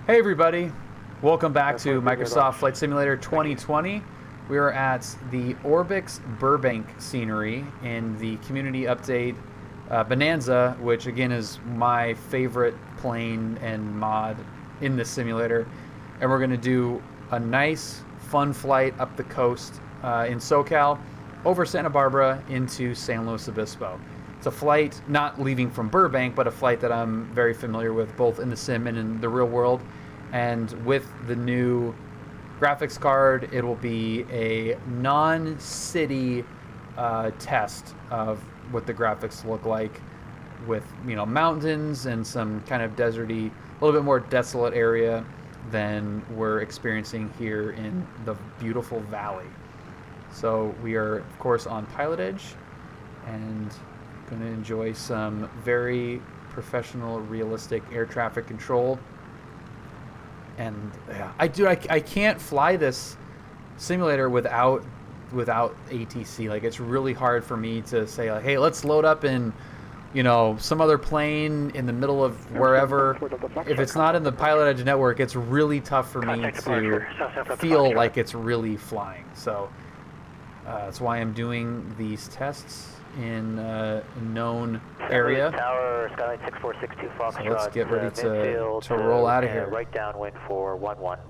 Hey everybody, welcome back to Microsoft Flight Simulator 2020. We are at the Orbix Burbank scenery in the community update Bonanza, which again is my favorite plane and mod in this simulator. And we're going to do a nice, fun flight up the coast in SoCal, over Santa Barbara into San Luis Obispo. It's a flight not leaving from Burbank, but a flight that I'm very familiar with both in the sim and in the real world. And with the new graphics card, it will be a non-city test of what the graphics look like with, you know, mountains and some kind of deserty, a little bit more desolate area than we're experiencing here in the beautiful valley. So we are, of course, on PilotEdge and going to enjoy some very professional, realistic air traffic control. And yeah, I can't fly this simulator without ATC. Like, it's really hard for me to say, like, hey, let's load up in, you know, some other plane in the middle of wherever. If it's not in the PilotEdge network, it's really tough for me to feel like it's really flying. So that's why I'm doing these tests in a known area. Tower, Skyline 6462 Foxtrot. So let's get ready to roll out of here. Right downwind for 11.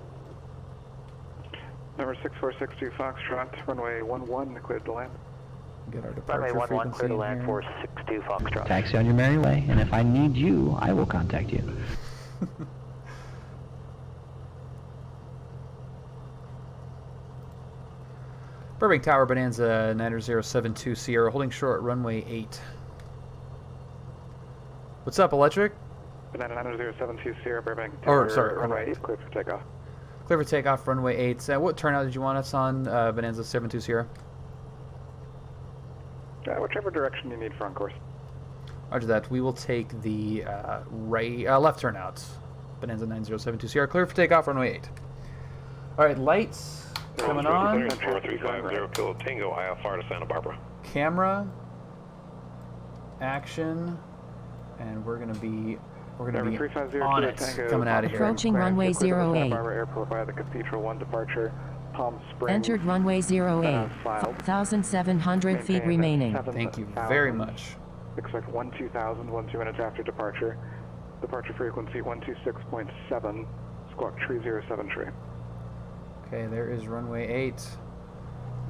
Number 6462 Foxtrot, runway 11, cleared to land. Get our departure Runway 11, frequency clear to land here. for 62 Foxtrot. Taxi on your merry way, and if I need you, I will contact you. Burbank Tower, Bonanza 9072 Sierra, holding short, runway 8. What's up, Electric? Banana 9072 Sierra, Burbank Tower, runway 8, cleared for takeoff. Clear for takeoff, runway 8. What turnout did you want us on, Bonanza 72 Sierra? Whichever direction you need for on course. Roger that. We will take the left turnout. Bonanza 9072 Sierra, clear for takeoff, runway 8. All right, lights coming on. 4350 Kilo Tango, IFR to Santa Barbara. Camera, action, and we're gonna be on it coming out of here. Approaching runway 08. Santa Barbara Airport via the Cathedral 1 departure. Palm Springs. Entered runway 08. 1,700 feet remaining. Thank you very much. Expect 12,000, 2 minutes after departure. Departure frequency 126.7, squawk 307 tree. Okay, there is runway 8.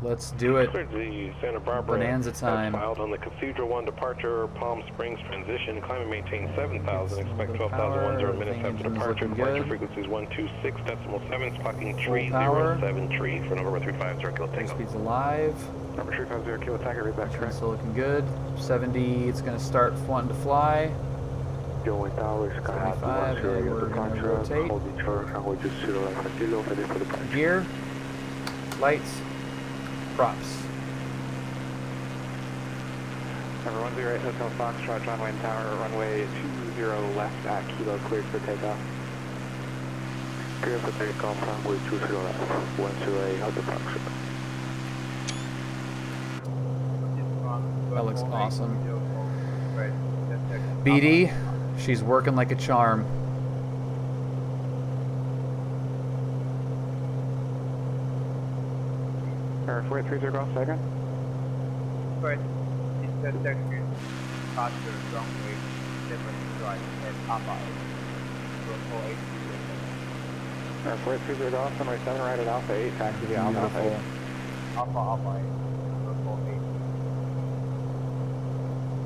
Let's do it. Cleared the Santa Barbara. Bonanza time. Filed on the Cathedral 1 departure, Palm Springs transition, climb and maintain 7,000, expect 12,010 minutes after departure. Departure frequency is 126.7, squawking 307 tree for November 350 Kilo Tango. Speed's alive. Number 350 Kilo Tango, read back correct. Still looking good. 70, it's going to start wanting to fly. Joey Tower, Sky 75, and we're going to rotate. Gear, lights, props. Number 108 Hotel Foxtrot, John Wayne Tower, runway 20 left at Kilo, cleared for takeoff. Cleared for takeoff, runway 20 left, 108 Hotel Foxtrot. That looks awesome. BD, she's working like a charm. Air 430 Golf, second. Right. It's the second faster runway 7 right at Alpha 8. Air 430 Golf, runway 7 right at Alpha 8, taxi to Alpha 8. Alpha 8.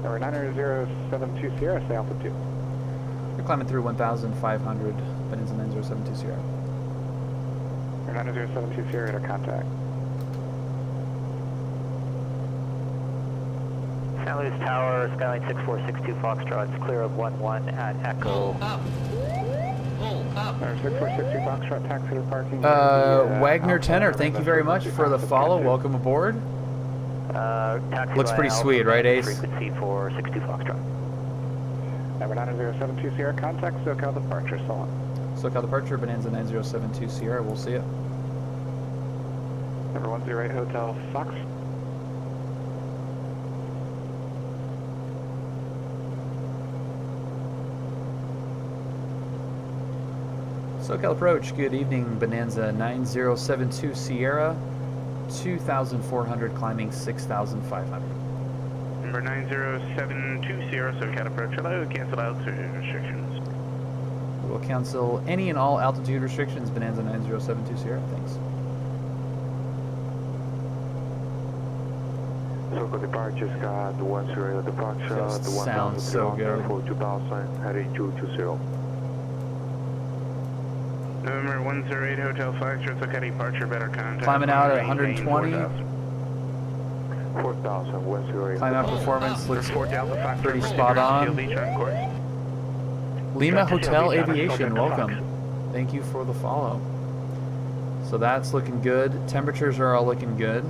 Number 9072 Sierra, stay Alpha 2. We're climbing through 1,500, Bonanza 9072 Sierra. Number 9072 Sierra to contact. San Luis Tower, Skyline 6462 Foxtrot, it's clear of 11 at Echo. Number 6462 Foxtrot, taxi to parking. Wagner Tenor, thank you very much for the follow. Welcome aboard. Looks pretty sweet, right, Ace? Frequency for 62 Foxtrot. Number 9072 Sierra, contact SoCal departure, so on. SoCal departure, Bonanza 9072 Sierra, we'll see it. Number 108 Hotel Fox. SoCal approach. Good evening, Bonanza 9072 Sierra, 2,400 climbing 6,500. Number 9072 Sierra, SoCal approach. Hello, cancel altitude restrictions. We will cancel any and all altitude restrictions. Bonanza 9072 Sierra. Thanks. SoCal departure, Scott 10 departure. Just The sounds so good. For 2000, heading 220. November 108 Hotel Foxtrot, SoCal departure, better contact. Climbing out at 120. 4,000, 108. Climb out performance looks 4 Delta Foxtrot, pretty spot on. Beach on course. Lima Hotel Aviation, welcome. Thank you for the follow. So that's looking good. Temperatures are all looking good.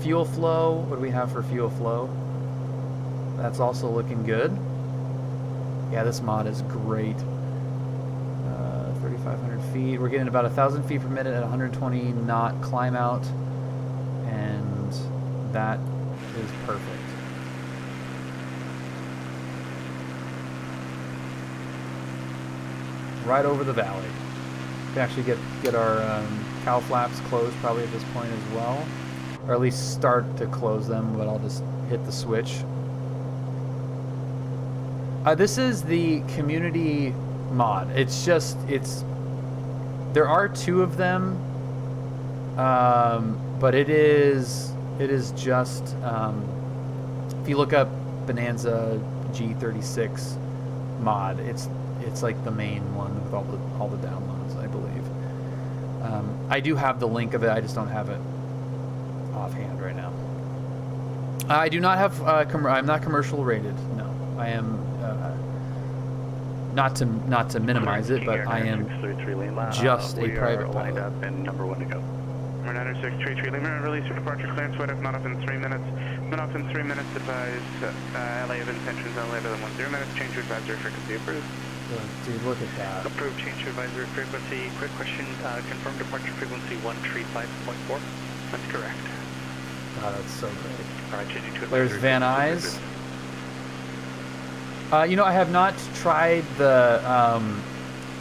Fuel flow, what do we have for fuel flow? That's also looking good. Yeah, this mod is great. 3,500 feet. We're getting about 1,000 feet per minute at 120 knot climb out, and that is perfect. Right over the valley. We can actually get our cow flaps closed probably at this point as well, or at least start to close them, but I'll just hit the switch. This is the community mod. There are 2 of them, but it is just, if you look up Bonanza G36 mod, it's like the main one with all the downloads, I believe. I do have the link of it, I just don't have it offhand right now. I do not have, I'm not commercial rated, no. I am, not to minimize it, but I am just a private pilot. Up and number 1 to go. Number 90633 Lima, release your departure clearance, what if not up in 3 minutes? Not up in 3 minutes, advise LA of intentions no later than 10 minutes, change to advisory frequency approved. Dude, look at that. Approved, change to advisory frequency. Quick question, confirm departure frequency 135.4? That's correct. God, that's so great. Alright, changing to There's advisory Van frequency. Nuys. You know, I have not tried the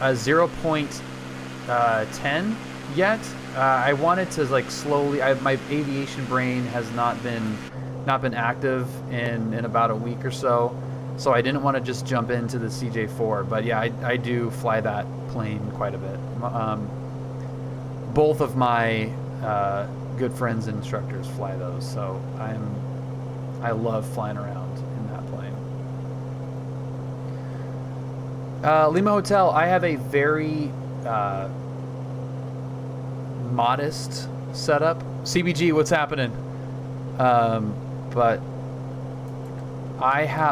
0.10 yet. I wanted to like slowly. My aviation brain has not been active in about a week or so, so I didn't want to just jump into the CJ4. But yeah, I do fly that plane quite a bit. Both of my good friends and instructors fly those, so I love flying around in that plane. Lima Hotel, I have a very modest setup. CBG, what's happening? But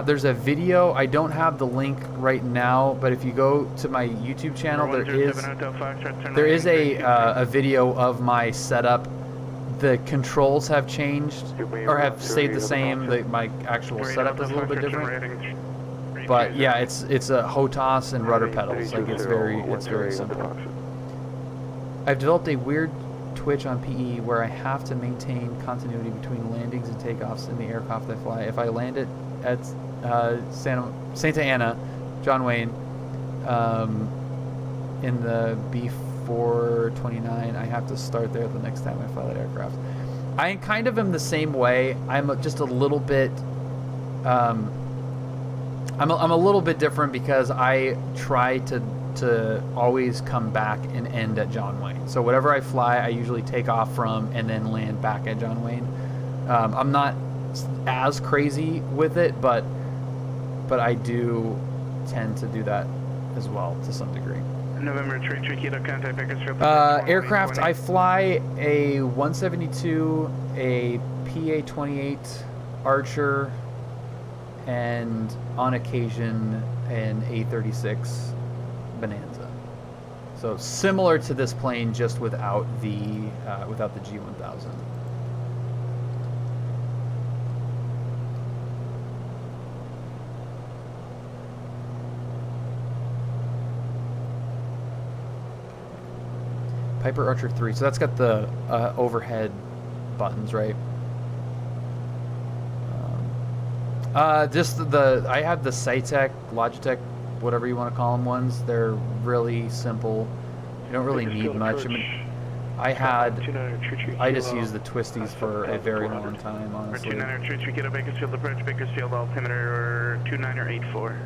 there's a video, I don't have the link right now, but if you go to my YouTube channel, there is a video of my setup. The controls have changed, or have stayed the same. My actual setup is a little bit different. But yeah, it's a HOTAS and rudder pedals. Like it's very simple. I've developed a weird twitch on PE where I have to maintain continuity between landings and takeoffs in the aircraft I fly. If I land it at Santa Ana, John Wayne, in the B429, I have to start there the next time I fly that aircraft. I kind of am the same way. I'm just a little bit. I'm a little bit different because I try to always come back and end at John Wayne. So whatever I fly, I usually take off from and then land back at John Wayne. I'm not as crazy with it, but I do tend to do that as well to some degree. November 33 Kilo contact Bakersfield. Aircraft, I fly a 172, a PA-28 Archer, and on occasion an A36 Bonanza. So similar to this plane, just without the G1000. Piper Archer 3. So that's got the overhead buttons, right? Just I have the Cytec Logitech whatever you want to call them ones. They're really simple. You don't really need much. I mean, I just used the twisties for a very long time, honestly. 29er Kilo Bakersfield approach, Bakersfield altimeter 29er84.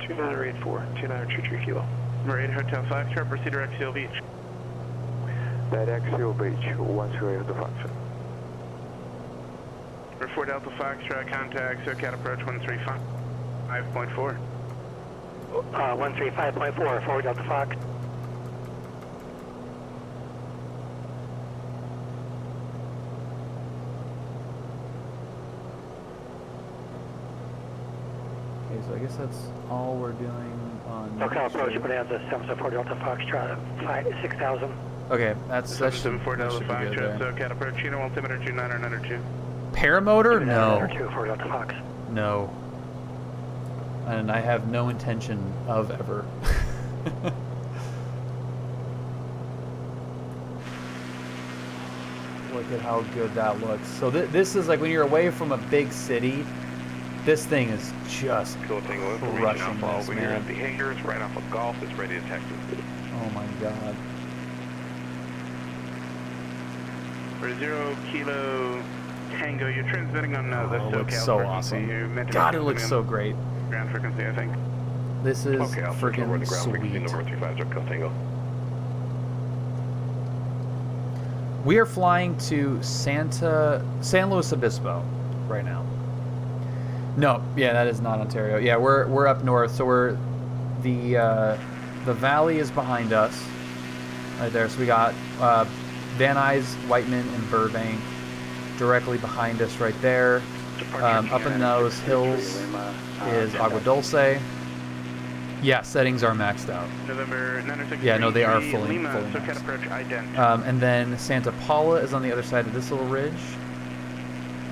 29er84, 29er Kilo. Number 8 Hotel Foxtrot, proceed to Exio Beach. That Exio Beach, 128 Hotel Foxtrot. Number 4 Delta Foxtrot, contact SoCal approach 135.4. 135.4, 4 Delta Fox. Okay, so I guess that's all we're doing on. SoCal approach, Bonanza, 774 Delta Foxtrot, 6,000. Okay, that should be 774 Delta good there. Foxtrot, SoCal approach, Chino altimeter 29er under 2. Paramotor? No. 4 Delta Fox. No. And I have no intention of ever. Look at how good that looks. So this is like when you're away from a big city, this thing is just Cool Tango information crushing Alpha. this, When you're at man. the hangars, right off of Golf, it's ready to Texas. Oh my god. For 0 Kilo Tango, you're transmitting on the Oh, it SoCal looks so frequency. awesome. You're meant to be God, it looks so transmitting great. on ground frequency, I think. This is Okay, I'll switch over freaking to ground frequency sweet. number 35 Cool Tango. We are flying to San Luis Obispo right now. No, yeah, that is not Ontario. Yeah, we're up north, so we're the valley is behind us, right there. So we got Van Nuys, Whiteman, and Burbank directly behind us right there. Up in those hills is Agua Dulce. Yeah, settings are maxed out. November 906. Yeah, no, they are fully SoCal maxed. approach ident. And then Santa Paula is on the other side of this little ridge.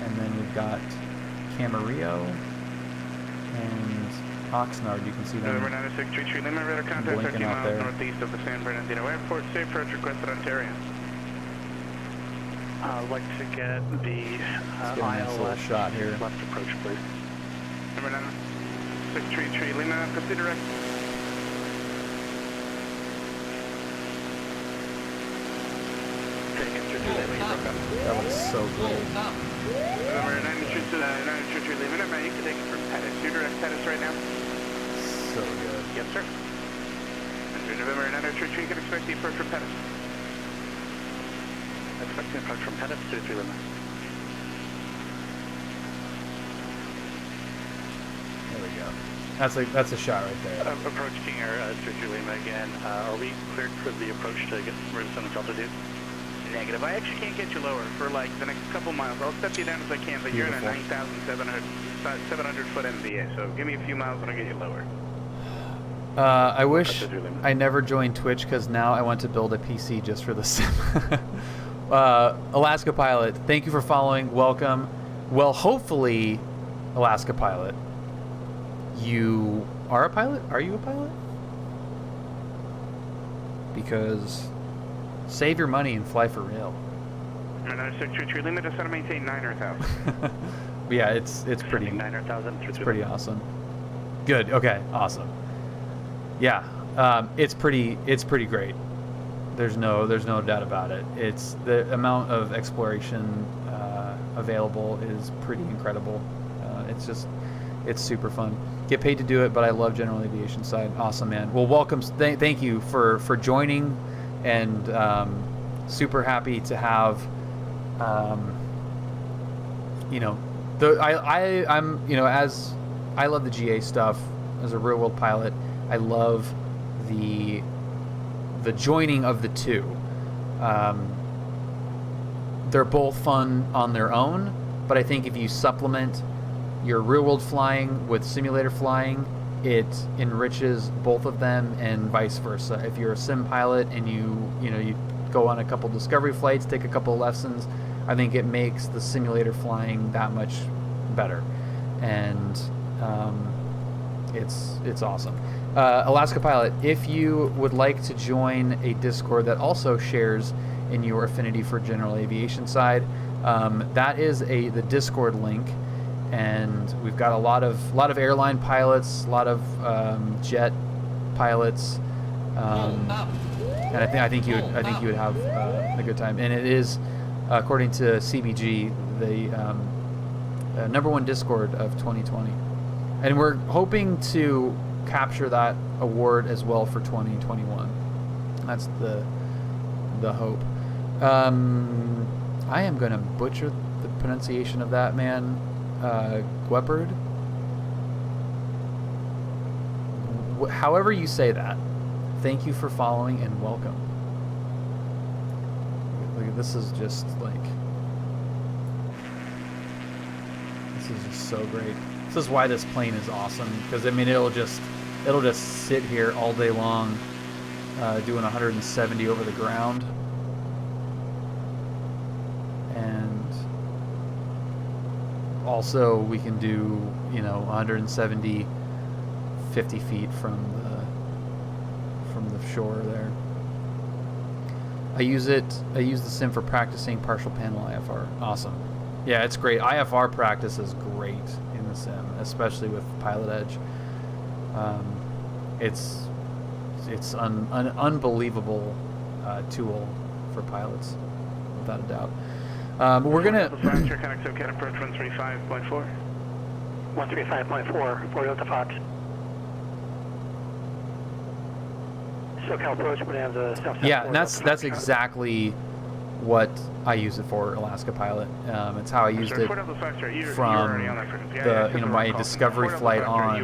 And then we've got Camarillo and Oxnard. You can see November them 906 Lima, radar contact blinking 13 out miles there. northeast of the San Bernardino Airport. Safe approach requested Ontario. I'd like to get the Let's get a nice little shot here. left approach, please. Number 906 Lima, proceed direct. That looks so great. November 906 Lima, man, you can take it from Pettis. You're direct Pettis right now? So good. Yes, sir. November 906 you can expect the approach from Pettis. Expecting approach from Pettis, 23 Lima. There we go. That's a shot right there. Approach King Air, 23 Lima again. Are we cleared for the approach to get some resistance altitude? Negative. I actually can't get you lower for like the next couple miles. I'll step you down as I can, but you're in a 9,700 foot MVA, so give me a few miles and I'll get you lower. I wish I never joined Twitch because now I want to build a PC just for the sim. Alaska Pilot, thank you for following. Welcome. Well, hopefully, Alaska Pilot, you are a pilot? Are you a pilot? Because save your money and fly for real. 906 Lima, just want to maintain 9 or 1,000. Yeah, it's pretty. 9 or 1,000. It's pretty awesome. Good. Okay. Awesome. Yeah. It's pretty great. There's no doubt about it. It's the amount of exploration available is pretty incredible. It's super fun. Get paid to do it, but I love general aviation side. Awesome, man. Well, welcome. Thank you for joining, and super happy to have. I'm as I love the GA stuff as a real world pilot. I love the joining of the two. They're both fun on their own, but I think if you supplement your real world flying with simulator flying, it enriches both of them, and vice versa. If you're a sim pilot and you go on a couple discovery flights, take a couple lessons, I think it makes the simulator flying that much better, and it's awesome. Alaska Pilot, if you would like to join a Discord that also shares in your affinity for general aviation side, that is the Discord link, and we've got a lot of airline pilots, a lot of jet pilots, and I think you would have a good time. And it is, according to CBG, the #1 Discord of 2020, and we're hoping to capture that award as well for 2021. That's the hope. I am gonna butcher the pronunciation of that, man. Guepard. However you say that. Thank you for following and welcome. Look, this is just like, this is just so great. This is why this plane is awesome, because I mean it'll just sit here all day long, doing 170 over the ground, and also we can do 170 50 feet from the shore there. I use the sim for practicing partial panel IFR. Awesome. Yeah, it's great. IFR practice is great in the sim, especially with PilotEdge. It's an unbelievable tool for pilots, without a doubt. We're gonna. approach 135.4. 135.4, 4 Delta Fox. SoCal approach, Bonanza, south. Yeah, and that's exactly what I use it for, Alaska Pilot. It's how I used it from my discovery flight on,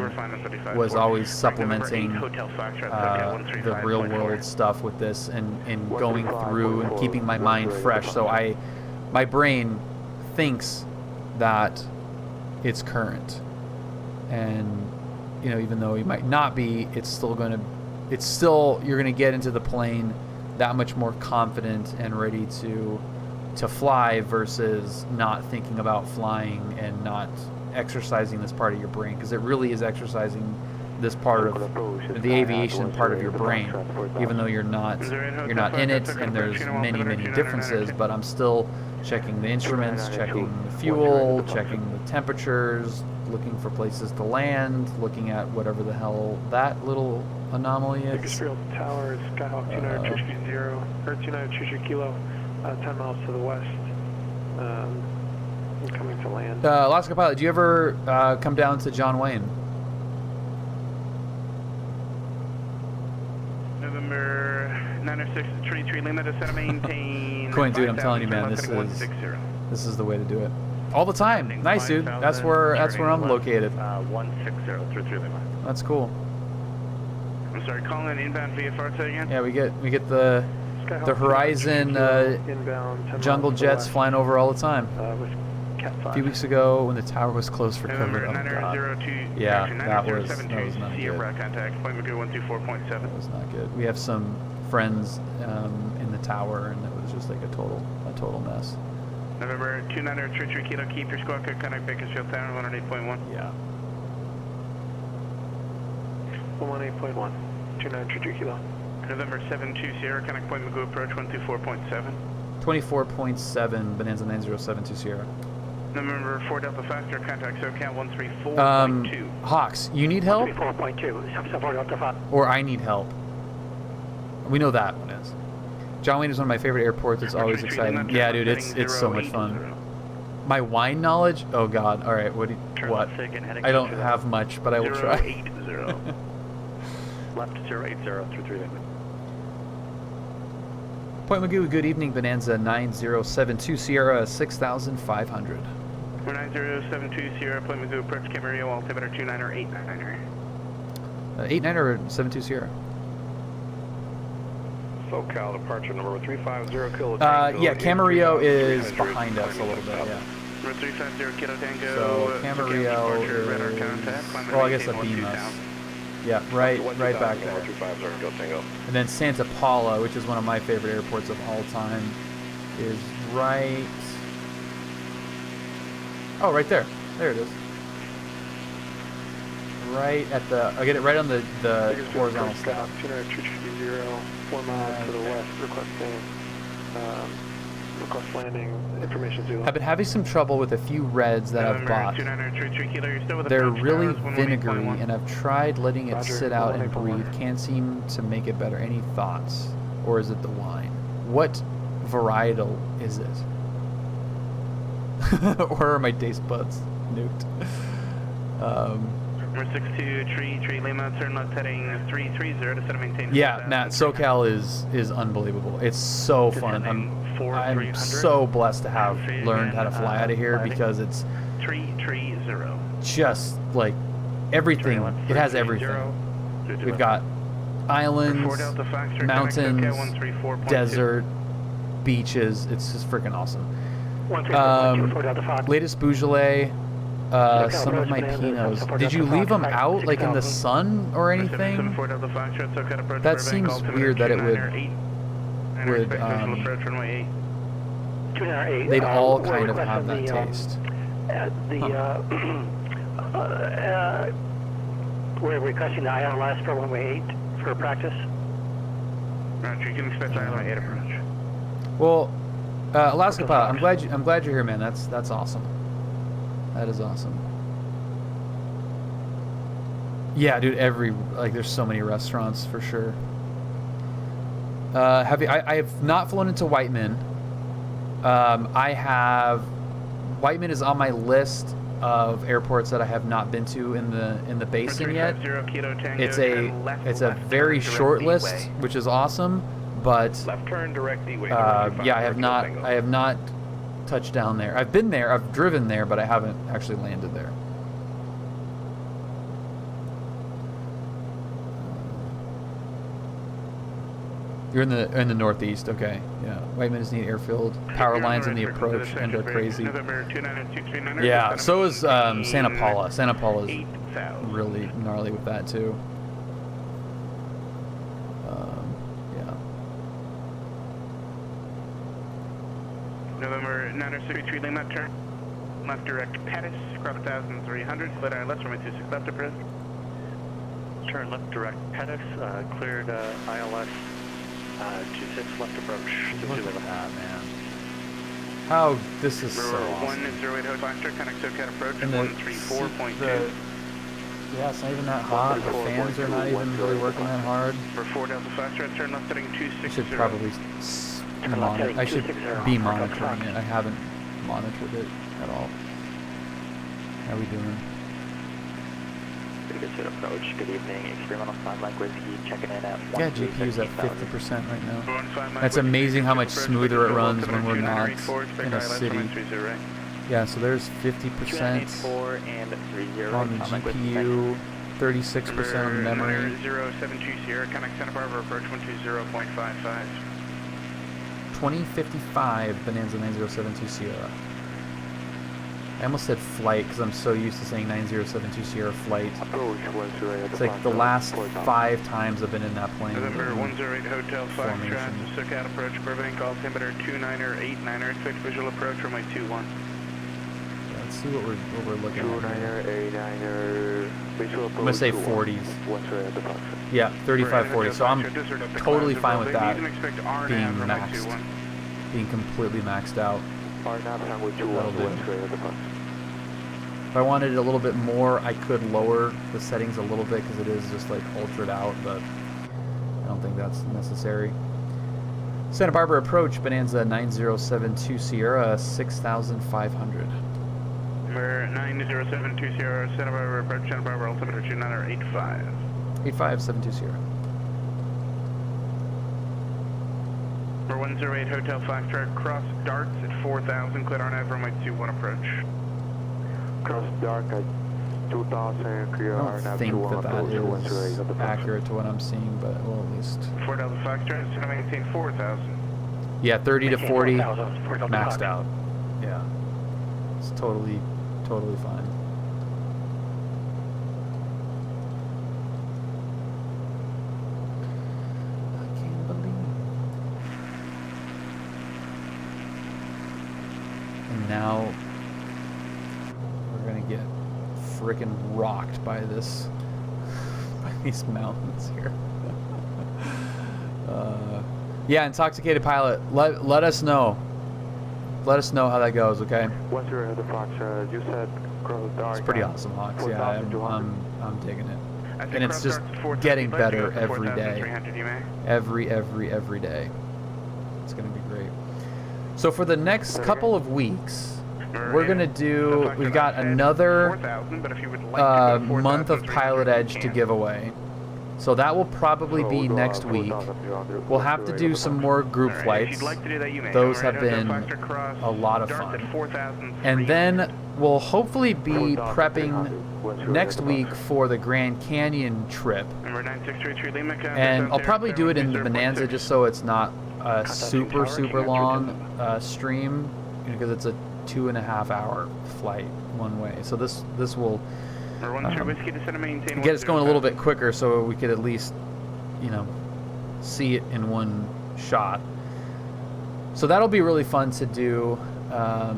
was always supplementing the real world stuff with this, and going through and keeping my mind fresh. So my brain thinks that it's current, and even though you might not be, you're gonna get into the plane that much more confident and ready to fly, versus not thinking about flying and not exercising this part of your brain, because it really is exercising this part of the aviation part of your brain, even though you're not in it, and there's many differences. But I'm still checking the instruments, checking the fuel, checking the temperatures, looking for places to land, looking at whatever the hell that little anomaly is. Bakersfield Tower, Skyhawk 2930, or 2930 Kilo, 10 miles to the west. Coming to land. Alaska Pilot, do you ever come down to John Wayne? November 906-33, Lima to center maintain. Quinn, dude, I'm telling you, man, this is the way to do it. All the time. Nice, dude. That's where I'm located. 160 Lima. That's cool. I'm sorry, calling in inbound VFR again? Yeah, we get the Horizon jungle jets flying over all the time. A few weeks ago, when the tower was closed for cover, oh god. Yeah, that was not good. That was not good. We have some friends in the tower, and it was just like a total mess. November 2933 Kilo, keep your squawk at contact Bakersfield Tower 108.1. Yeah. 118.1, 2933 Kilo. November 720, contact Point Magoo approach 124.7. 24.7, Bonanza 9072 Sierra. November 4 Delta Factor, contact SoCal 134.2. Hawks, you need help? 134.2, or I need help? We know that one is. John Wayne is one of my favorite airports. It's always exciting. Yeah, dude, it's so much fun. My wine knowledge? Oh god. All right, what? I don't have much, but I will try. Left 080 through 3 limit. Point Magoo, good evening, Bonanza 9072 Sierra 6500. 9072 Sierra, Point Magoo approach Camarillo, altimeter 29 or 89er. 89 or 72 Sierra. SoCal departure number 350 Kilo. Yeah, Camarillo is behind us a little bit. Yeah. Number 350 Kilo Tango. So Camarillo is. Well, I guess that beam us. Yeah, right back there. And then Santa Paula, which is one of my favorite airports of all time, is right. Oh, right there. There it is. Right at the. I get it right on the horizontal stack. 4 miles to the west, requesting Request landing, information Zulu. I've been having some trouble with a few reds that I've bought. They're really vinegary, and I've tried letting it sit out and breathe. Can't seem to make it better. Any thoughts? Or is it the wine? What varietal is it? Or are my taste buds nuked? Number 62, tree Lima, turn left heading 330 to set and maintain. Yeah, Matt, SoCal is unbelievable. It's so fun. I'm so blessed to have learned how to fly out of here because it's 330. just like everything. It has everything. We've got islands, mountains, desert, beaches. It's just freaking awesome. Latest Beaujolais. Some of my Pinots. Did you leave them out, like in the sun or anything? That seems weird that it would they'd all kind of have that taste. We're requesting the ILS for runway 8 for practice. Roger, you can expect ILS 8 approach. Well, Alaska Pilot, I'm glad you're here, man. That's awesome. That is awesome. Yeah, dude. There's so many restaurants for sure. I have not flown into Whiteman. Whiteman is on my list of airports that I have not been to in the basin yet. It's a very short list, which is awesome. But Left turn direct E-way. yeah, I have not touched down there. I've been there, I've driven there, but I haven't actually landed there. You're in the northeast, okay? Yeah, Whiteman is neat airfield. Power lines in the approach and are crazy. Yeah, so is Santa Paula. Santa Paula is really gnarly with that too. Yeah. November 963 Lima, turn left direct Pettis, crop 1300, cleared ILS, runway 26 left approach. Turn left direct Pettis, cleared ILS 26 left approach. Look at that, man. How this is so awesome. 108 Foxtrot, connect SoCal approach, And 134.2. Yeah, it's not even that hot. The fans are not even really working that hard. For 4 Delta Foxtrot, turn left heading I 260. should probably I should be monitoring it. I haven't monitored it at all. How are we doing? Pretty good to approach. Good evening. Experimental Sign Language checking in at Yeah, GPU's at 50% right now. That's amazing how much smoother it runs when we're not in a city. Yeah, so there's 50% on the GPU, 36% on the memory. 072 Sierra, connect Santa Barbara approach 120.55. 2055 Bonanza 9072 Sierra. I almost said flight because I'm so used to saying 9072 Sierra flight. It's like the last 5 times I've been in that plane. November 108 Hotel Foxtrot, SoCal approach, Burbank, altimeter 29er, expect visual approach, runway 21. Let's see what we're looking at. 29er, visual approach. I'm gonna say 40s. Yeah, 35, 40. So I'm totally fine with that being maxed, being completely maxed out. If I wanted it a little bit more, I could lower the settings a little bit because it is just like ultraed out, but I don't think that's necessary. Santa Barbara approach, Bonanza 9072 Sierra 6500. Number 9072 Sierra, Santa Barbara approach, Santa Barbara altimeter 2985. 8572 Sierra. Number 108 Hotel Foxtrot, cross darts at 4000, cleared RNAV, runway 21 approach. Cross dark at 2000, clear I don't RNAV think 21 that approach, is accurate to what I'm seeing, but well, at least. 4 Delta Foxtrot, it's going to maintain 4000. Yeah, 30 to 40, maxed out. Yeah, it's totally fine. I can't believe. And now we're gonna get frickin' rocked by these mountains here. Yeah, intoxicated pilot, let us know. let us know how that goes, okay? 10 the Fox, you said cross dark. It's pretty awesome, Hawks. Yeah, I'm digging it. I think And it's cross just dart's 4,000, getting let's go better to every day. 4,300, you may. Every day. It's gonna be great. So for the next couple of weeks, we're gonna do. We've got another 4,000, but if you would like to go month of 4,300, PilotEdge you to can. give away. So that will probably be next week. We'll have to do some more group Alright, if flights. you'd like to do that, you may. Those Alright, have been Foxtrot Cross, a lot of darts fun. at 4,000, And then we'll hopefully be prepping next week for the Grand Canyon trip. Number 9633 Lima, And I'll probably do it in the Bonanza just so it's not a super long stream, because it's a 2.5 hour flight one way. So this will get us going a little bit quicker, so we could at least, see it in one shot. So that'll be really fun to do that.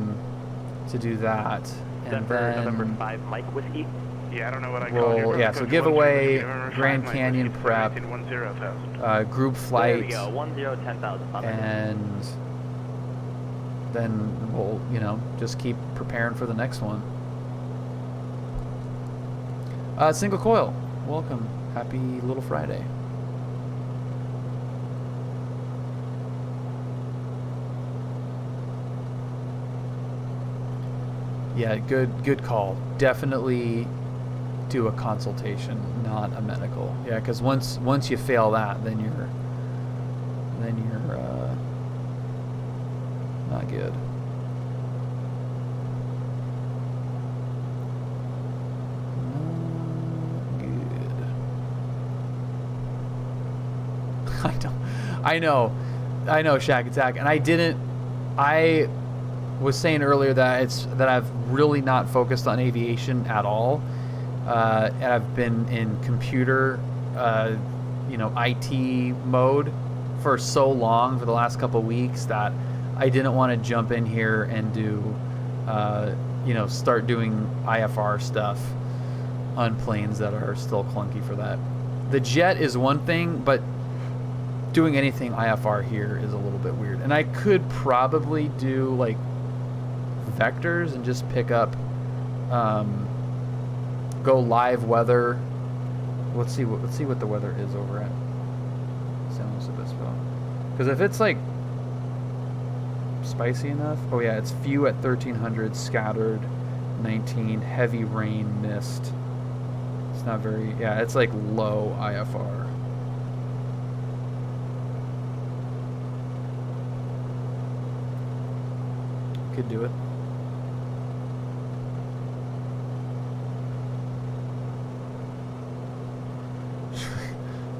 And then November 5 Mike Whiskey. Yeah, I don't know what I call we'll, it. so giveaway, Grand Canyon prep, group flight, There we go, 10,000. and then we'll, just keep preparing for the next one. Single Coil, welcome. Happy Little Friday. Yeah, good call. Definitely do a consultation, not a medical. Yeah, because once you fail that, then you're not good. I know, Shack Attack, and I was saying earlier that I've really not focused on aviation at all, and I've been in computer, IT mode for so long for the last couple of weeks that I didn't want to jump in here and do, start doing IFR stuff on planes that are still clunky for that. The jet is one thing, but doing anything IFR here is a little bit weird. And I could probably do like vectors and just pick up, go live weather. Let's see what the weather is over at San Luis Obispo. Because if it's like spicy enough, oh yeah, it's few at 1300, scattered 19, heavy rain, mist. It's not very, yeah, it's like low IFR. Could do it.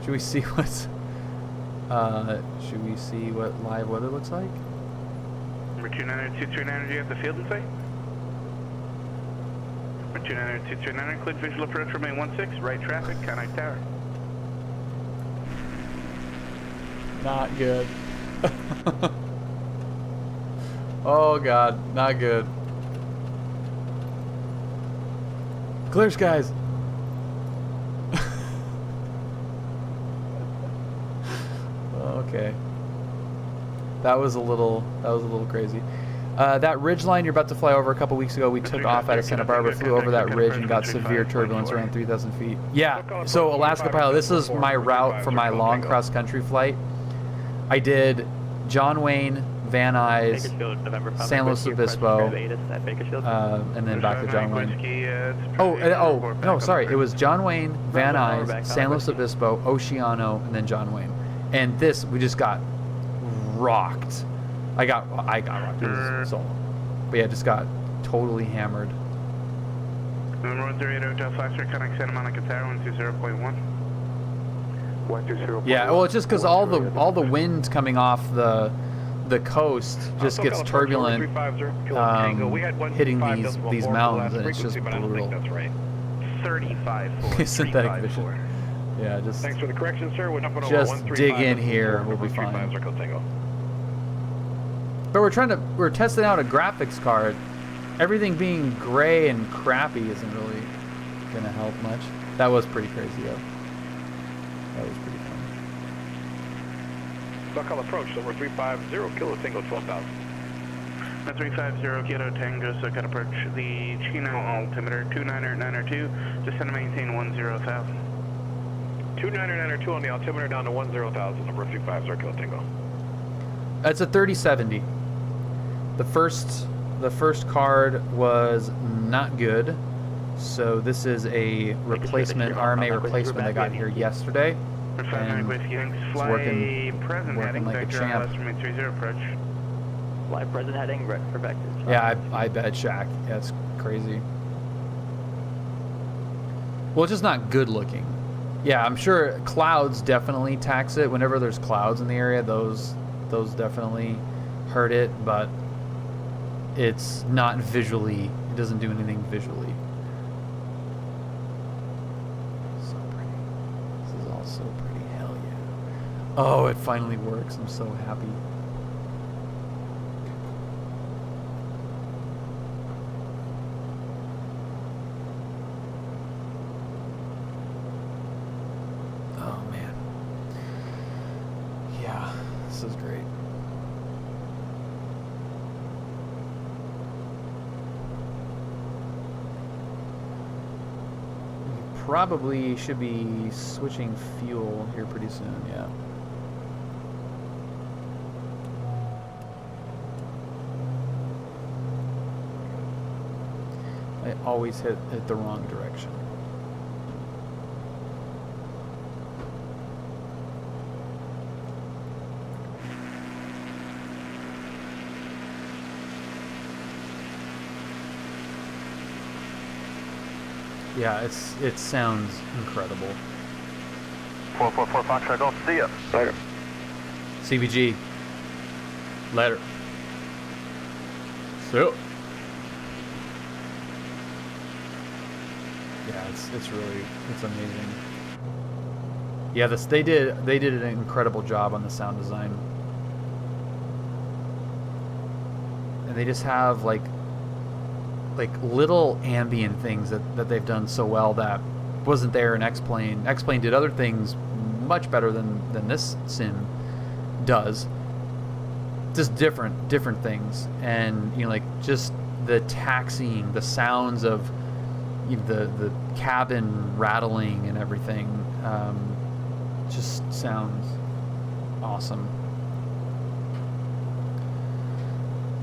Should we see what live weather looks like? Number 290-239, do you have the field in sight? Number 290-239, clear visual approach from Main 16, right traffic, contact tower. Not good. Oh god, not good. Clear skies. Okay. That was a little crazy. That ridge line you're about to fly over a couple weeks ago, we took off out of Santa Barbara, flew over that ridge and got severe turbulence around 3,000 feet. Yeah, so Alaska Pilot, this is my route for my long cross-country flight. I did John Wayne, Van Nuys, San Luis Obispo, and then back to John Wayne. No, sorry, it was John Wayne, Van Nuys, San Luis Obispo, Oceano, and then John Wayne. And this, we just got rocked. I got rocked. It was solo. But yeah, just got totally hammered. Number 108 Hotel Foxtrot, connect Santa Monica Tower, 120.1. 120. Yeah, well, it's just because all the wind coming off the coast just gets turbulent, hitting these mountains, and it's just brutal. 35 Synthetic vision. Yeah, just Thanks for the correction, sir. just dig in here, we'll be fine. But we're testing out a graphics card. Everything being gray and crappy isn't really gonna help much. That was pretty crazy though. That was pretty fun. Buckle approach, number 350, kilo tango 12,000. 350 Kilo Tango, so can approach the Chino altimeter 29902, just send to maintain 10,000. 29902 on the altimeter down to 10,000, number 350 Kilo Tango. That's a 3070. The first card was not good, so this is a replacement RMA replacement that got here yesterday, and it's working like a champ. Live present heading for vectors. Yeah, I bet, Shaq. Yeah, it's crazy. Well, it's just not good looking. Yeah, I'm sure clouds definitely tax it. Whenever there's clouds in the area, those definitely hurt it, but it's not visually, it doesn't do anything visually. So pretty. This is all so pretty, hell yeah. Oh, it finally works, I'm so happy. Oh man. Yeah, this is great. Probably should be switching fuel here pretty soon, yeah. I always hit it the wrong direction. Yeah, it sounds incredible. 444 Foxtrot Golf, see ya. Later. CBG. Later. So. Yeah, it's really, it's amazing. Yeah, they did an incredible job on the sound design. And they just have like little ambient things that they've done so well that wasn't there in X-Plane. X-Plane did other things much better than this sim does. Just different things, and you know, like just the taxiing, the sounds of the cabin rattling and everything, just sounds awesome.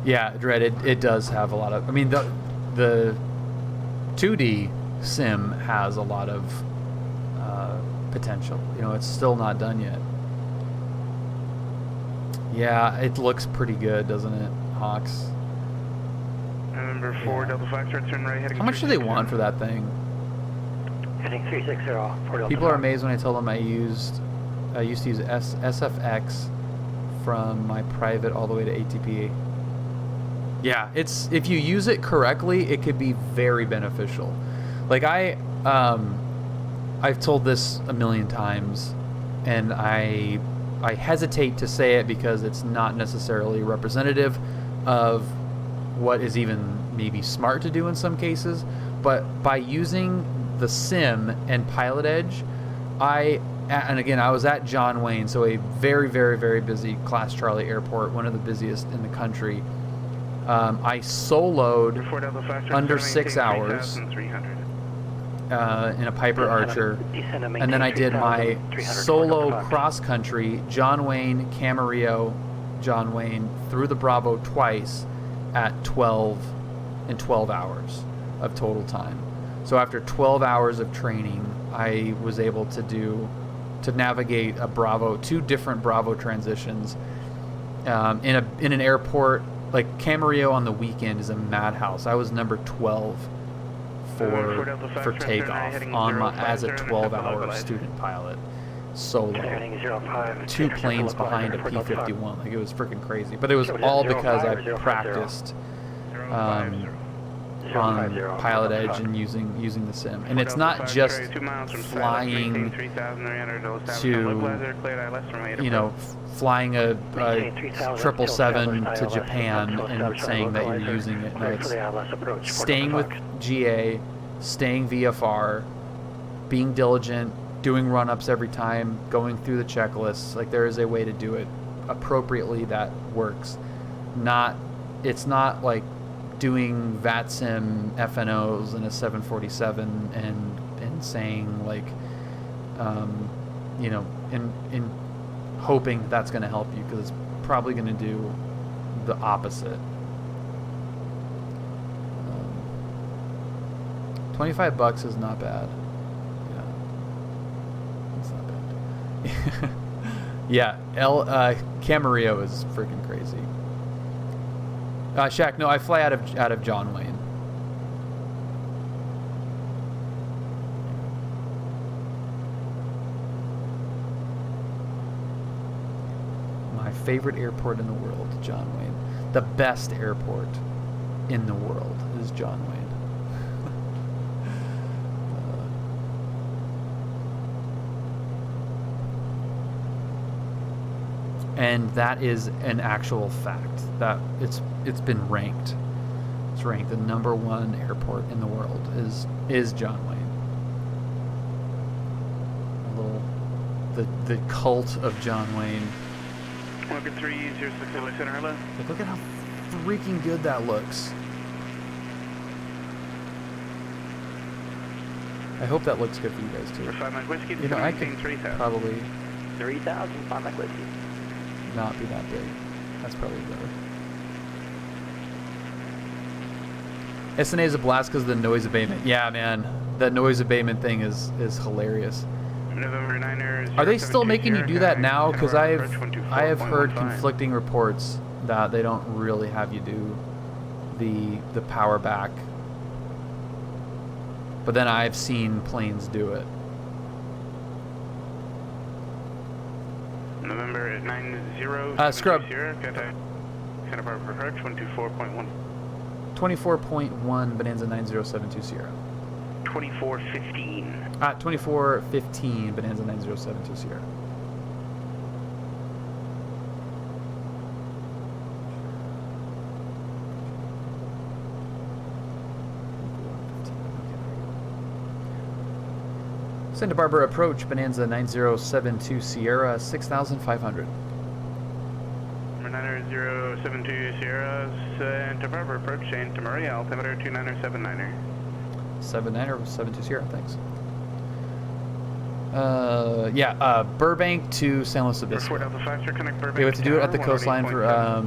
Yeah, Dread, it does have a lot of, I mean, the 2D sim has a lot of potential. You know, it's still not done yet. Yeah, it looks pretty good, doesn't it, Hawks? Number 4, Yeah. Delta Foxtrot, turn right heading. How much do they want for that thing? Heading 360, People are amazed when I tell them I used to use SFX from my private all the way to ATP. Yeah, it's, if you use it correctly, it could be very beneficial. Like I've told this a million times, and I hesitate to say it because it's not necessarily representative of what is even maybe smart to do in some cases, but by using the sim and PilotEdge, and again, I was at John Wayne, so a very, very, very busy Class Charlie airport, one of the busiest in the country. I soloed under 6 hours in a Piper Archer, and then I did my solo cross-country John Wayne, Camarillo, John Wayne through the Bravo twice at 12 hours of total time. So after 12 hours of training, I was able to navigate a Bravo, 2 different Bravo transitions in an airport. Like Camarillo on the weekend is a madhouse. I was number 12 for takeoff as a 12-hour student pilot, solo. 2 planes behind a P-51. Like, it was freaking crazy. But it was all because I practiced on PilotEdge and using the sim. And it's not just flying to, you know, flying a 777 to Japan and saying that you're using it. No, it's staying with GA, staying VFR, being diligent, doing run-ups every time, going through the checklists. Like, there is a way to do it appropriately that works. Not it's not like doing VATSIM FNOs in a 747 and saying like, you know, in hoping that's going to help you, because it's probably going to do the opposite. $25 is not bad. Yeah, it's not bad. Yeah, Camarillo is freaking crazy. Shaq, no, I fly out of John Wayne. My favorite airport in the world, John Wayne. The best airport in the world is John Wayne. And that is an actual fact. That it's been ranked. It's ranked the #1 airport in the world is John Wayne. A little the cult of John Wayne. Look at 306 center, hello. Like, look at how freaking good that looks. I hope that looks good for you guys too. For 5 Mike Whiskey, You know, I could probably 3,000, 5 Mike Whiskey. not be that big. That's probably better. SNA is a blast because of the noise abatement. Yeah, man, that noise abatement thing is hilarious. November 9ers. Are they still making you do that now? Because I have heard conflicting reports that they don't really have you do the power back. But then I've seen planes do it. November 90. Scrub. Center Park approach 124.1. 24.1 Bonanza 9072 Sierra. 2415. 2415 Bonanza 9072 Sierra. Santa Barbara approach Bonanza 9072 Sierra 6,500. 9072 Sierra, Santa Barbara approach Santa Maria, altimeter 2979er. 79er 72 Sierra, thanks. Burbank to San Luis Obispo. Report Alpha 5, sir, connect Burbank. We have to do it at the coastline for our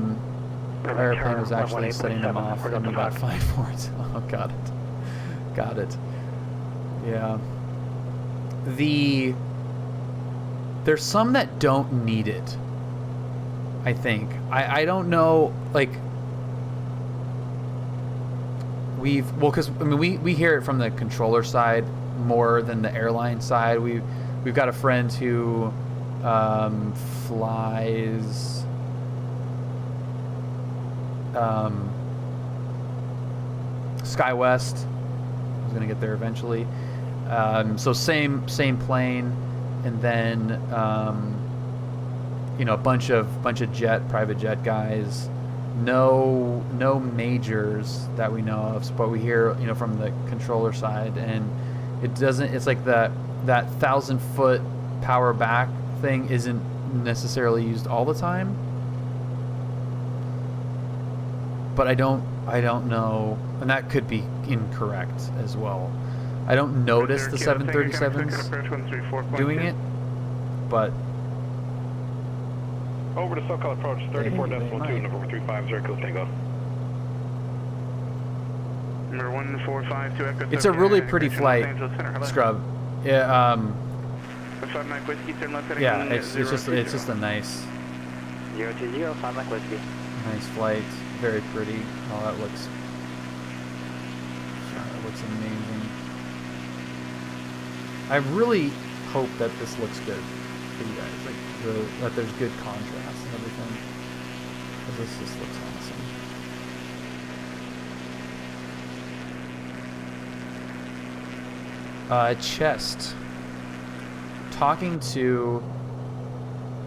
airplane was actually setting them off and we got fined for it. Oh, got it. Yeah. There's some that don't need it, I think. I don't know, like, because I mean we hear it from the controller side more than the airline side. We've got a friend who flies SkyWest. He's gonna get there eventually. So same plane, and then a bunch of private jet guys. No majors that we know of, but we hear from the controller side, and it doesn't. It's like that 1,000-foot power back thing isn't necessarily used all the time. But I don't know, and that could be incorrect as well. I don't notice the 737s doing it, but over to SoCal approach 34.2, November 350, Echo Tango. Number 1452 Echo. It's a really pretty flight, Scrub. Yeah, yeah, it's just a nice 020, 5 Mike Whiskey. nice flight, very pretty. Oh, that looks amazing. I really hope that this looks good for you guys, like that there's good contrast and everything. This just looks awesome. Chest. Talking to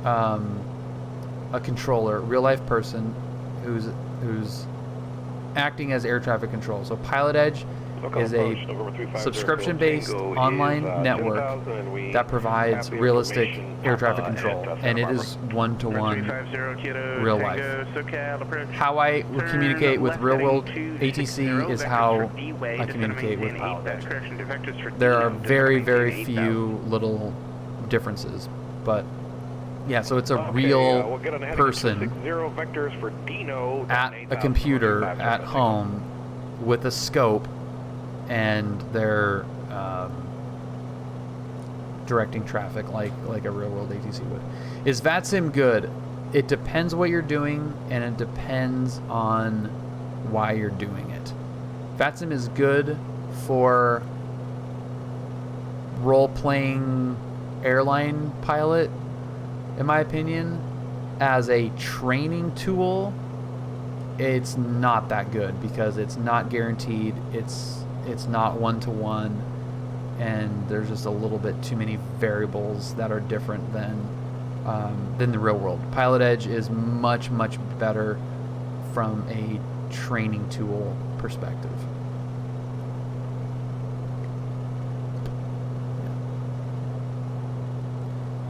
a controller, real life person who's acting as air traffic control. So PilotEdge is a subscription-based online network that provides realistic air traffic control, and it is one-to-one real life. How I would communicate with real-world ATC is how I communicate with PilotEdge. There are very, very few little differences, but yeah, so it's a real person at a computer at home with a scope, and they're directing traffic like a real-world ATC would. Is VATSIM good? It depends what you're doing, and it depends on why you're doing it. VATSIM is good for role-playing airline pilot, in my opinion. As a training tool, it's not that good because it's not guaranteed. It's not one-to-one, and there's just a little bit too many variables that are different than the real world. PilotEdge is much, much better from a training tool perspective.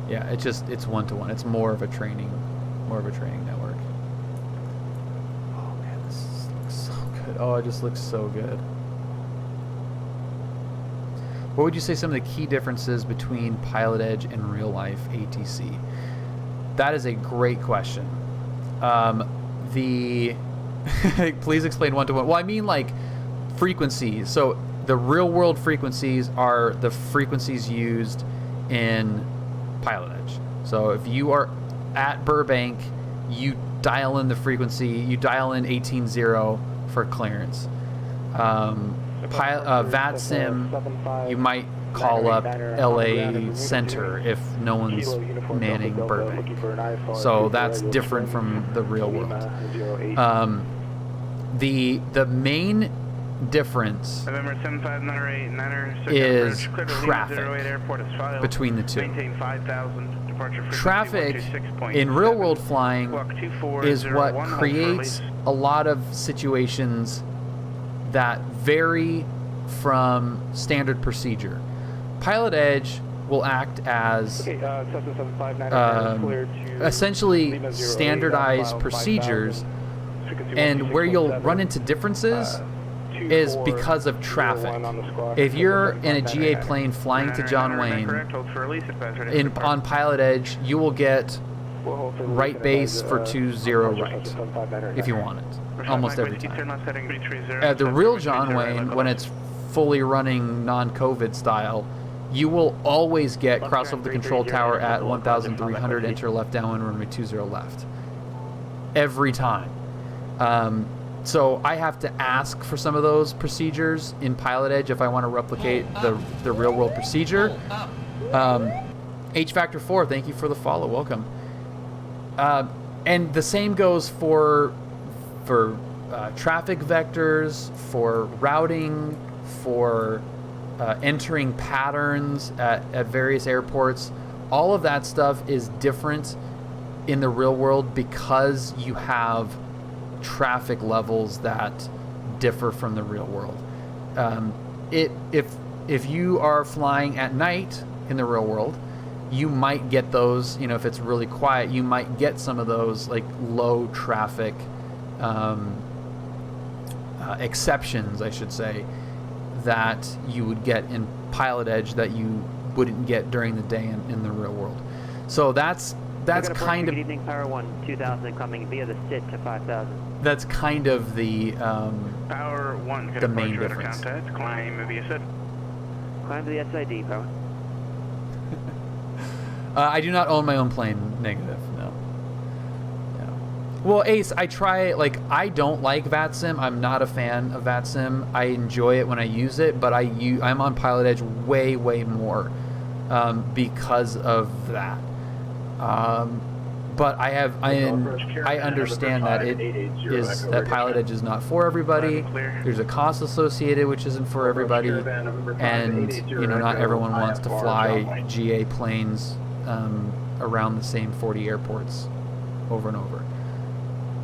Yeah, it's one-to-one. It's more of a training network. Oh man, this looks so good. Oh, it just looks so good. What would you say some of the key differences between PilotEdge and real-life ATC? That is a great question. Please explain one-to-one. Well, I mean like frequencies. So the real-world frequencies are the frequencies used in PilotEdge. So if you are at Burbank, you dial in the frequency, you dial in 18.0 for clearance. VATSIM, you might call up LA Center if no one's manning Burbank. So that's different from the real world. The main difference is traffic between the two. Traffic in real world flying is what creates a lot of situations that vary from standard procedure. PilotEdge will act as essentially standardized procedures, and where you'll run into differences is because of traffic. If you're in a GA plane flying to John Wayne, on PilotEdge, you will get right base for 20 right if you want it, almost every time. At the real John Wayne, when it's fully running non-COVID style, you will always get crossover the control tower at 1,300, enter left downwind runway 20 left. Every time. So I have to ask for some of those procedures in PilotEdge if I want to replicate the real world procedure. H-Factor 4, thank you for the follow. Welcome. And the same goes for traffic vectors, for routing, for entering patterns at various airports. All of that stuff is different in the real world because you have traffic levels that differ from the real world. If you are flying at night in the real world, you might get those, if it's really quiet, you might get some of those like low traffic exceptions, I should say, that you would get in PilotEdge that you wouldn't get during the day in the real world. So that's kind of... Good evening, Power 1, 2000 coming via the SIT to 5000. That's kind of the Power 1, the main difference. Contact, climb via SIT. Climb to the SID, Power. I do not own my own plane, negative, no. Well, Ace, I don't like VATSIM. I'm not a fan of VATSIM. I enjoy it when I use it, but I'm on PilotEdge way, way more because of that. But I understand that that PilotEdge is not for everybody. There's a cost associated which isn't for everybody, and not everyone wants to fly GA planes around the same 40 airports over and over.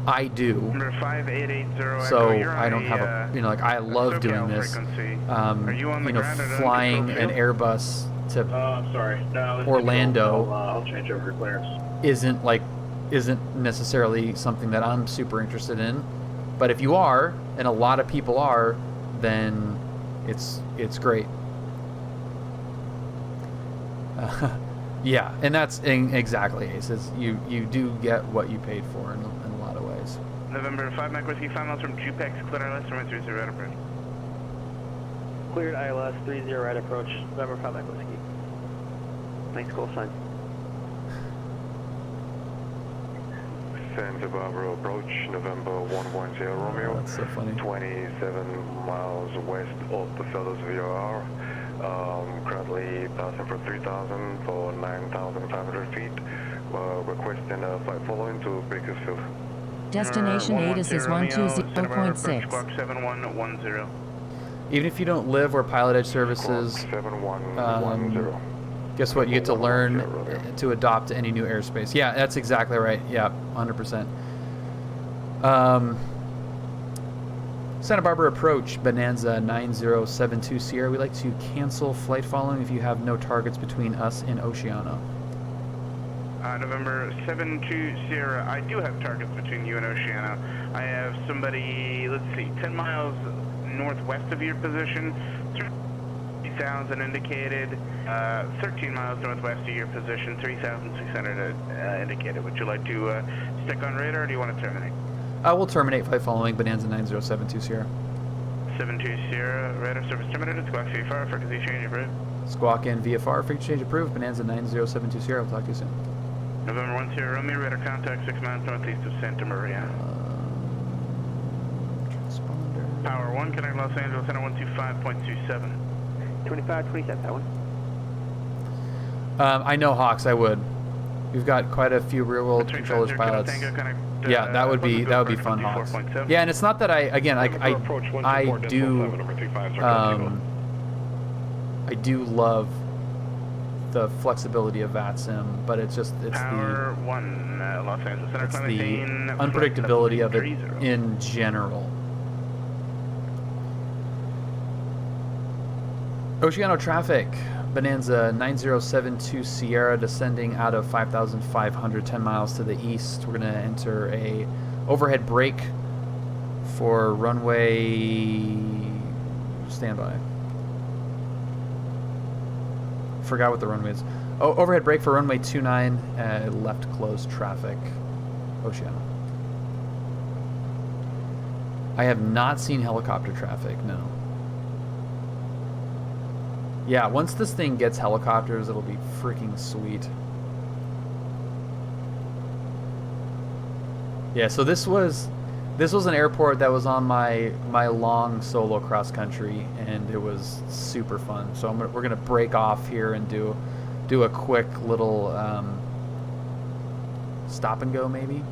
I do. Number 5880. So you're on I don't have a, you know, like I love doing this. Are you on the You know, ground or flying an Airbus to I'm sorry. No, Orlando I'll change over to clearance. isn't necessarily something that I'm super interested in. But if you are, and a lot of people are, then it's great. Yeah, and that's exactly, Ace. You do get what you paid for in a lot of ways. November 5 Mike Whiskey, 5 miles from Jupex, clear ILS, runway 30 right approach. Cleared ILS 30 right approach. November 5 Mike Whiskey. Thanks, call sign. Santa Barbara approach, November 110 Romeo. That's so funny. 27 miles west of the Fellows VOR. Currently passing for 3,000 for 9,500 feet. Requesting a flight following to Bakersfield. Destination ATIS is 120.6. Squawk 7110. Even if you don't live where PilotEdge services, 7110. guess what? You get to learn to adopt to any new airspace. Yeah, that's exactly right. Yeah, 100%. Santa Barbara approach, Bonanza 9072 Sierra. We'd like to cancel flight following if you have no targets between us and Oceano. November 72 Sierra, I do have targets between you and Oceano. I have somebody, let's see, 10 miles northwest of your position, 3,000 indicated, 13 miles northwest of your position, 3,600 indicated. Would you like to stick on radar, or do you want to terminate? We'll terminate flight following Bonanza 9072 Sierra. 72 Sierra, radar service terminated, squawk VFR, frequency change approved. Squawk in VFR, frequency change approved, Bonanza 9072 Sierra. We'll talk to you soon. November 10 Romeo, radar contact 6 miles northeast of Santa Maria. Transponder. Power 1, connect Los Angeles Center 125.27. 2527, that one. I know, Hawks, I would. We've got quite a few rear-wheel controllers pilots. Yeah, that would be fun, Hawks. Yeah, and it's not that I do love the flexibility of VATSIM, but it's Power 1, Los Angeles Center, it's the unpredictability of it in general. Oceano traffic, Bonanza 9072 Sierra descending out of 5,500, 10 miles to the east. We're going to enter a overhead brake for runway standby. Forgot what the runway is. Oh, overhead brake for runway 29, left closed traffic, Oceano. I have not seen helicopter traffic, no. Yeah, once this thing gets helicopters, it'll be freaking sweet. Yeah, so this was an airport that was on my long solo cross country, and it was super fun. So we're gonna break off here and do a quick little stop and go, maybe.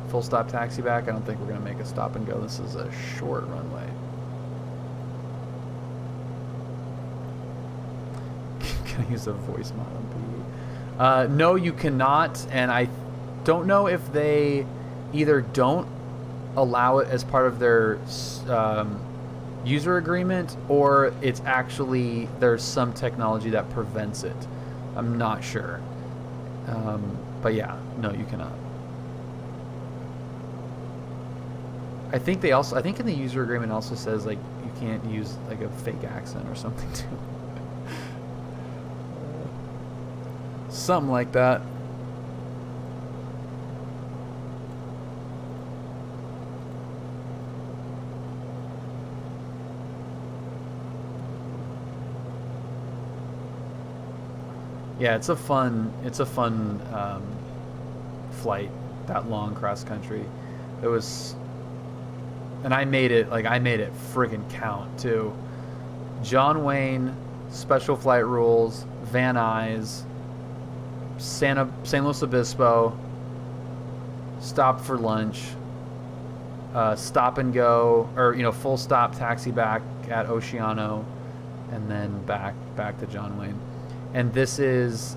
Full stop taxi back. I don't think we're gonna make a stop and go. This is a short runway. Can I use a voice mod on PE? No, you cannot, and I don't know if they either don't allow it as part of their user agreement, or it's actually there's some technology that prevents it. I'm not sure. But yeah, no, you cannot. I think in the user agreement also says like you can't use like a fake accent or something too. Something like that. Yeah, it's a fun flight, that long cross country. It was, and I made it friggin' count too. John Wayne, Special Flight Rules, Van Nuys, San Luis Obispo, stop for lunch, stop and go, or full stop taxi back at Oceano, and then back to John Wayne. And this is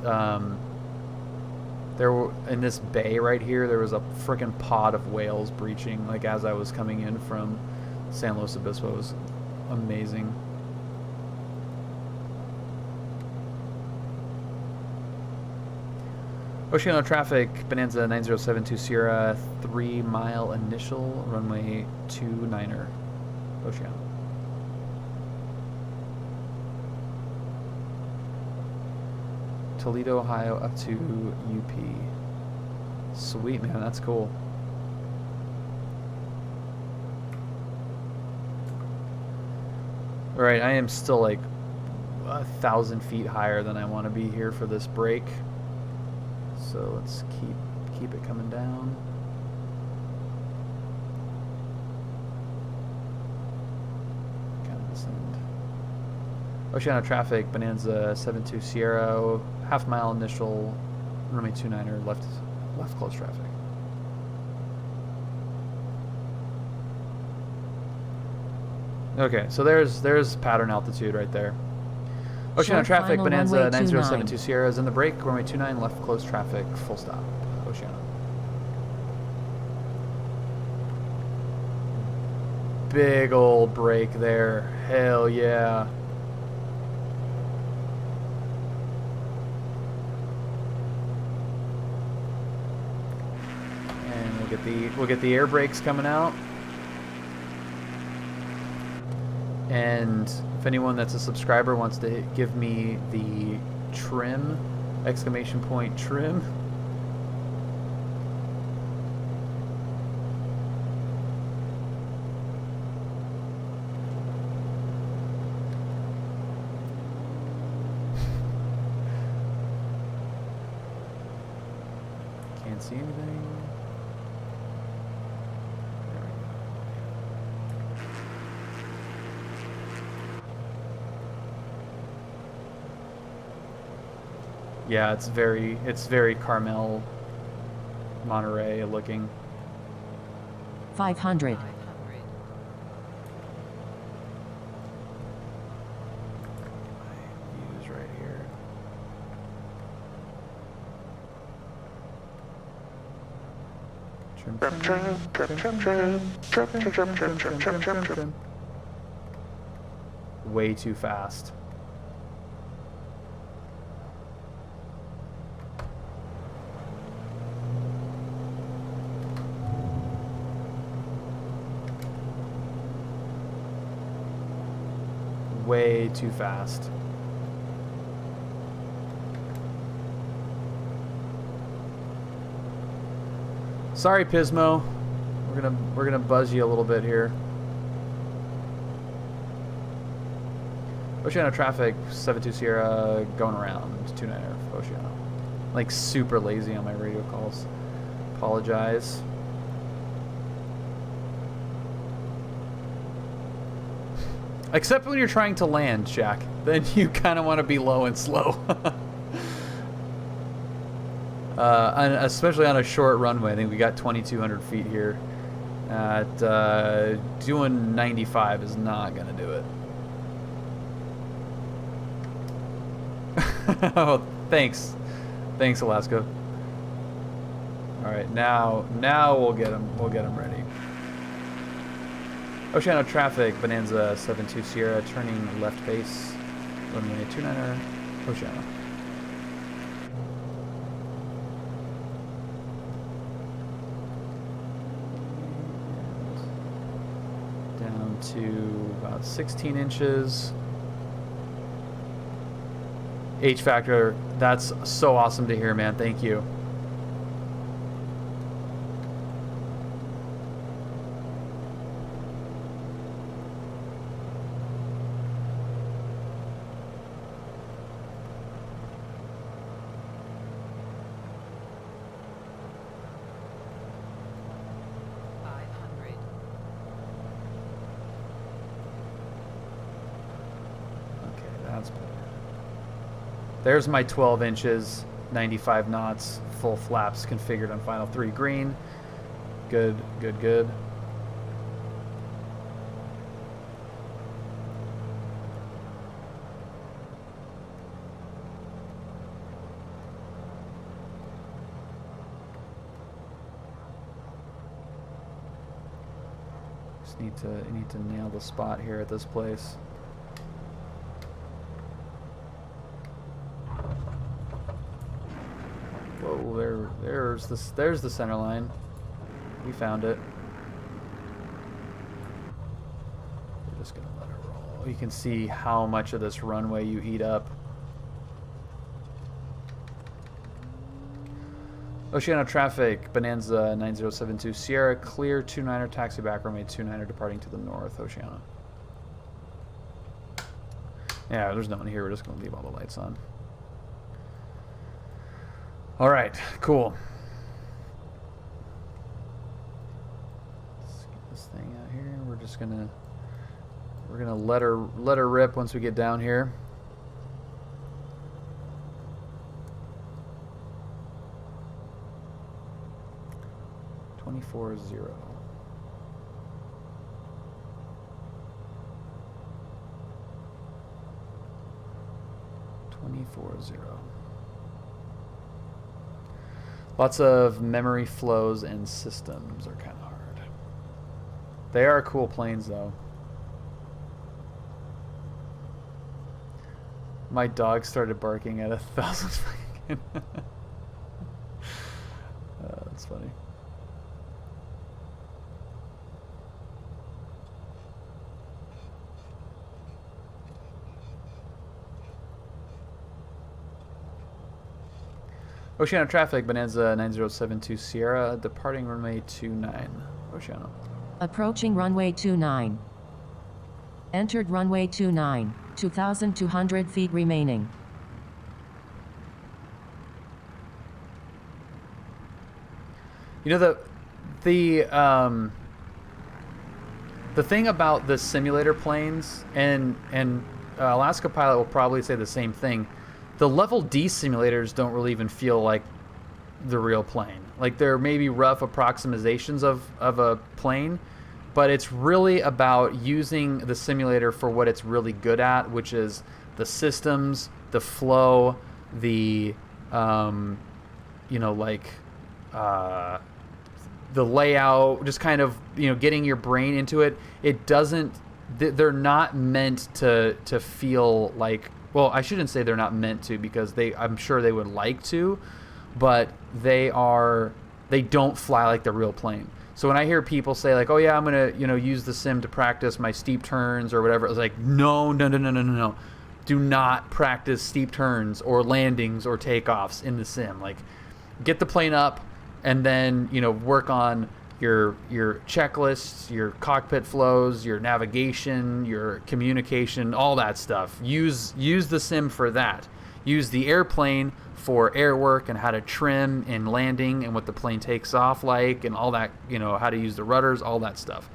in this bay right here, there was a freaking pod of whales breaching, like as I was coming in from San Luis Obispo. It was amazing. Oceano traffic, Bonanza 9072 Sierra, 3 mile initial, runway 29er, Oceano. Toledo, Ohio, up to UP. Sweet, man, that's cool. Alright, I am still like 1,000 feet higher than I want to be here for this break. So let's keep it coming down. Kind of descend. Oceano traffic, Bonanza 72 Sierra, half mile initial, runway 29er, left close traffic. Okay, so there's pattern altitude right there. Oceano traffic, Bonanza 9072 Sierra is in the break, runway 29, left close traffic, full stop. Oceano. Big old break there. Hell yeah. And we'll get the air brakes coming out. And if anyone that's a subscriber wants to give me the trim, exclamation point trim. Can't see anything. Yeah, it's very Carmel, Monterey looking. 500. Views right here. Trim. Way too fast. Way too fast. Sorry, Pismo. We're gonna buzz you a little bit here. Oceano traffic, 72 Sierra, going around 29er Oceano. Like super lazy on my radio calls. Apologize. Except when you're trying to land, Jack. Then you kind of want to be low and slow. And especially on a short runway. I think we got 2,200 feet here. Doing 95 is not going to do it. Oh, thanks. Thanks, Alaska. All right, now we'll get them. We'll get them ready. Oceano traffic, Bonanza 72 Sierra, turning left base, runway 29er, Oceano. Down to about 16 inches. H factor, that's so awesome to hear, man. Thank you. There's my 12 inches, 95 knots, full flaps configured on final 3 green. Good, good, good. Just need to nail the spot here at this place. Whoa, there's the center line. We found it. We're just gonna let it roll. You can see how much of this runway you eat up. Oceano traffic, Bonanza 9072 Sierra, clear 29er, taxi back, runway 29er, departing to the north, Oceano. Yeah, there's no one here. We're just gonna leave all the lights on. All right, cool. Let's get this thing out here. We're just gonna let her rip once we get down here. .24.0. Lots of memory flows and systems are kind of hard. They are cool planes, though. My dog started barking at 1,000 freaking. That's funny. Oceano traffic, Bonanza 9072 Sierra, departing runway 29. Oceano. Approaching runway 29. Entered runway 29. 2,200 feet remaining. You know, the thing about the simulator planes, and Alaska Pilot will probably say the same thing. The level D simulators don't really even feel like the real plane. Like, they're maybe rough approximations of a plane, but it's really about using the simulator for what it's really good at, which is the systems, the flow, the the layout, just kind of, getting your brain into it. It doesn't, they're not meant to feel like, well, I shouldn't say they're not meant to, because I'm sure they would like to, but they don't fly like the real plane. So when I hear people say like, oh yeah, I'm gonna use the sim to practice my steep turns or whatever, it's like, no. Do not practice steep turns or landings or takeoffs in the sim. Like, get the plane up and then work on your checklists, your cockpit flows, your navigation, your communication, all that stuff. Use the sim for that. Use the airplane for air work and how to trim and landing and what the plane takes off like and all that, how to use the rudders, all that stuff.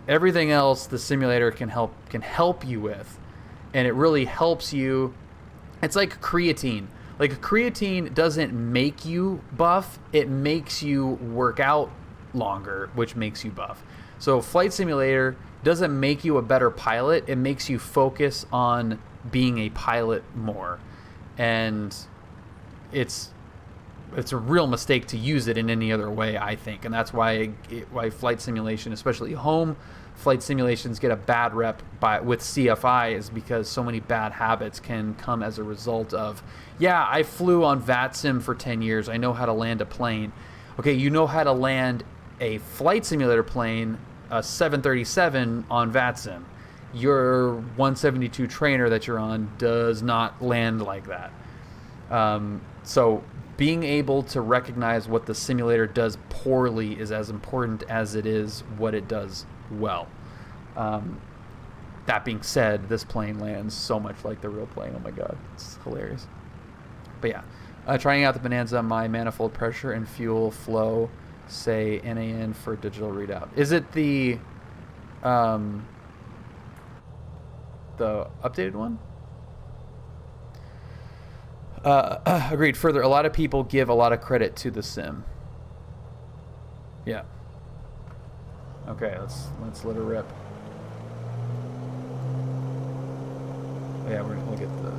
Everything else the simulator can help you with, and it really helps you. It's like creatine. Like, creatine doesn't make you buff, it makes you work out longer, which makes you buff. So Flight Simulator doesn't make you a better pilot, it makes you focus on being a pilot more. And it's a real mistake to use it in any other way, I think. And that's why flight simulation, especially home flight simulations, get a bad rep with CFI, is because so many bad habits can come as a result of, yeah, I flew on VATSIM for 10 years, I know how to land a plane. Okay, you know how to land a flight simulator plane, a 737 on VATSIM. Your 172 trainer that you're on does not land like that. So being able to recognize what the simulator does poorly is as important as it is what it does well. That being said, this plane lands so much like the real plane. Oh my god, it's hilarious. But yeah, trying out the Bonanza, my manifold pressure and fuel flow say NAN for digital readout. Is it the updated one? Agreed. Further, a lot of people give a lot of credit to the sim. Yeah. Okay, let's let her rip. Oh, yeah, we're gonna look at the.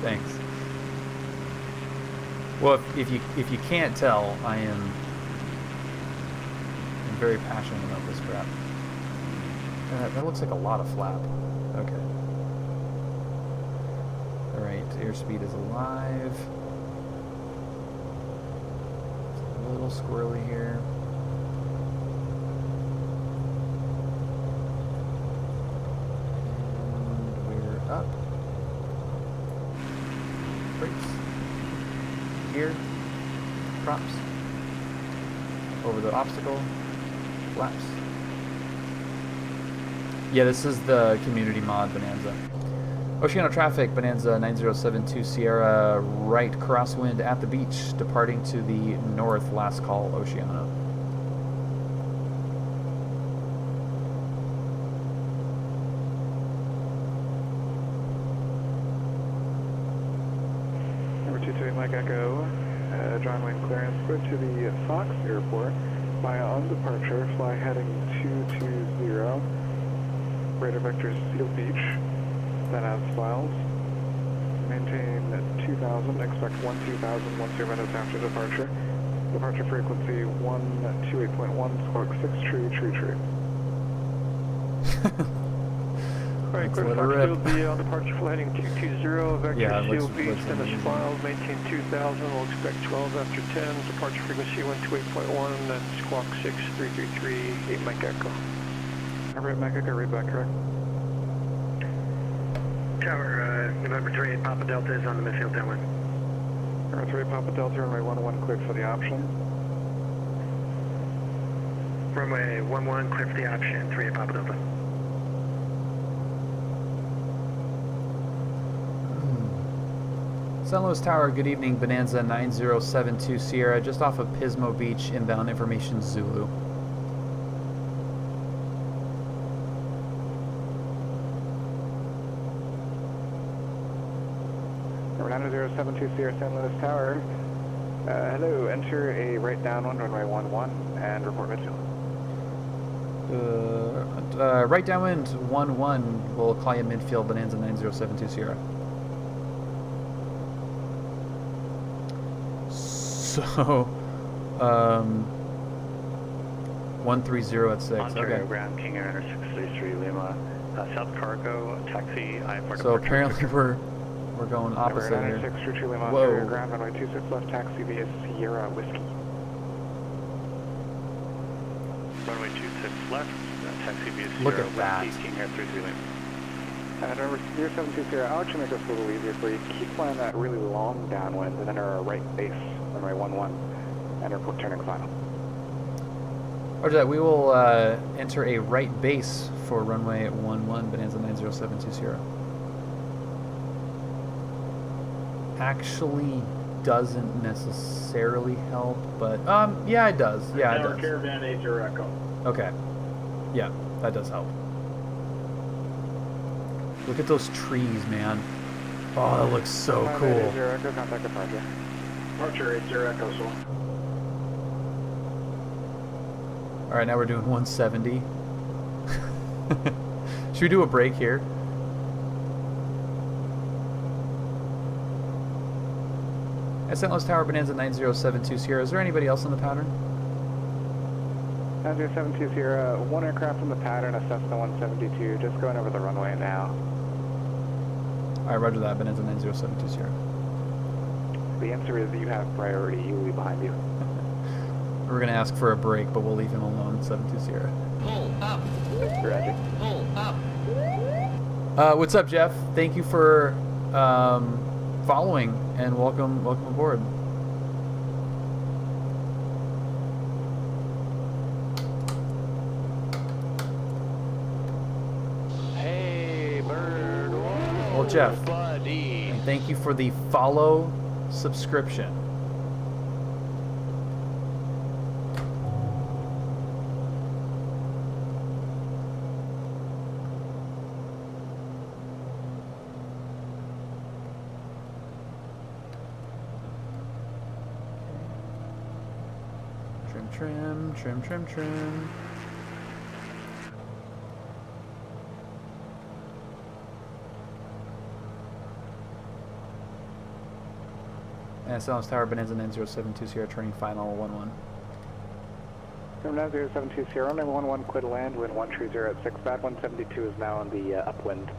Thanks. Well, if you can't tell, I am very passionate about this crap. That looks like a lot of flap. Okay. Alright, airspeed is alive. It's a little squirrely here. And we're up. Brakes. Gear. Props. Over the obstacle. Flaps. Yeah, this is the community mod Bonanza. Oceano traffic, Bonanza 9072 Sierra, right crosswind at the beach, departing to the north, last call, Oceano. Number 23 Mike Echo, John Wayne clearance, go to the Fox Airport, fly on departure, fly heading 220, radar vector Seal Beach, then as files, maintain 2000, expect 12,000 minutes after departure, departure frequency 128.1, squawk 6 tree. Alright, clear Fox Field be on departure flight heading 220, vector Seal Beach, then as files, maintain 2000, we'll expect 12 after 10, departure frequency 128.1, then squawk 6333, 8 Mike Echo. Alright, Mike Echo, read back correct. Tower, November 38 Papa Delta is on the midfield downwind. Number 3 Papa Delta, runway 11 cleared for the option. Runway 11 clear for the option, 38 Papa Delta. San Luis Tower, good evening, Bonanza 9072 Sierra, just off of Pismo Beach, inbound information Zulu. Number 9072 Sierra, San Luis Tower. Hello, enter a right downwind, runway 11, and report midfield. Right downwind 11 will call you midfield, Bonanza 9072 Sierra. So, 130 at 6. Ontario Okay. Ground King Air 633 Lima, South Cargo, taxi, IFR. So apparently we're going opposite Number here. 96 Lima, Whoa. Ontario Ground, runway 26 left, taxi via Sierra Whiskey. Runway 26 left, taxi via Sierra Look at that. Whiskey, King Air 33 Lima. Number 072 Sierra, I'll actually make this a little easier for you. Keep flying that really long downwind and enter a right base, runway 11, and report turning final. Roger that. We will enter a right base for runway 11, Bonanza 9072 Sierra. Actually doesn't necessarily help, but yeah, it does. Yeah, it does. Caravan 80 Echo. Okay. Yeah, that does help. Look at those trees, man. Oh, that looks so cool. Echo, contact departure. Departure 80 Echo, so. All right, now we're doing 170. Should we do a break here? At St. Louis Tower, Bonanza 9072 Sierra. Is there anybody else in the pattern? 9072 Sierra, one aircraft in the pattern, a Cessna 172, just going over the runway now. All right, roger that. Bonanza 9072 Sierra. The answer is you have priority, he will be behind you. We're going to ask for a break, but we'll leave him alone. 72 Sierra. Pull up. Roger. Pull up. What's up, Jeff? Thank you for following, and welcome aboard. Hey, bird. Whoa, Well, Jeff, buddy. and thank you for the follow subscription. Trim. And Silence Tower, Bonanza 9072 Sierra, turning final 11. Number 90720, runway 11, clear to land, wind 130 at 6 bat, 172 is now on the upwind.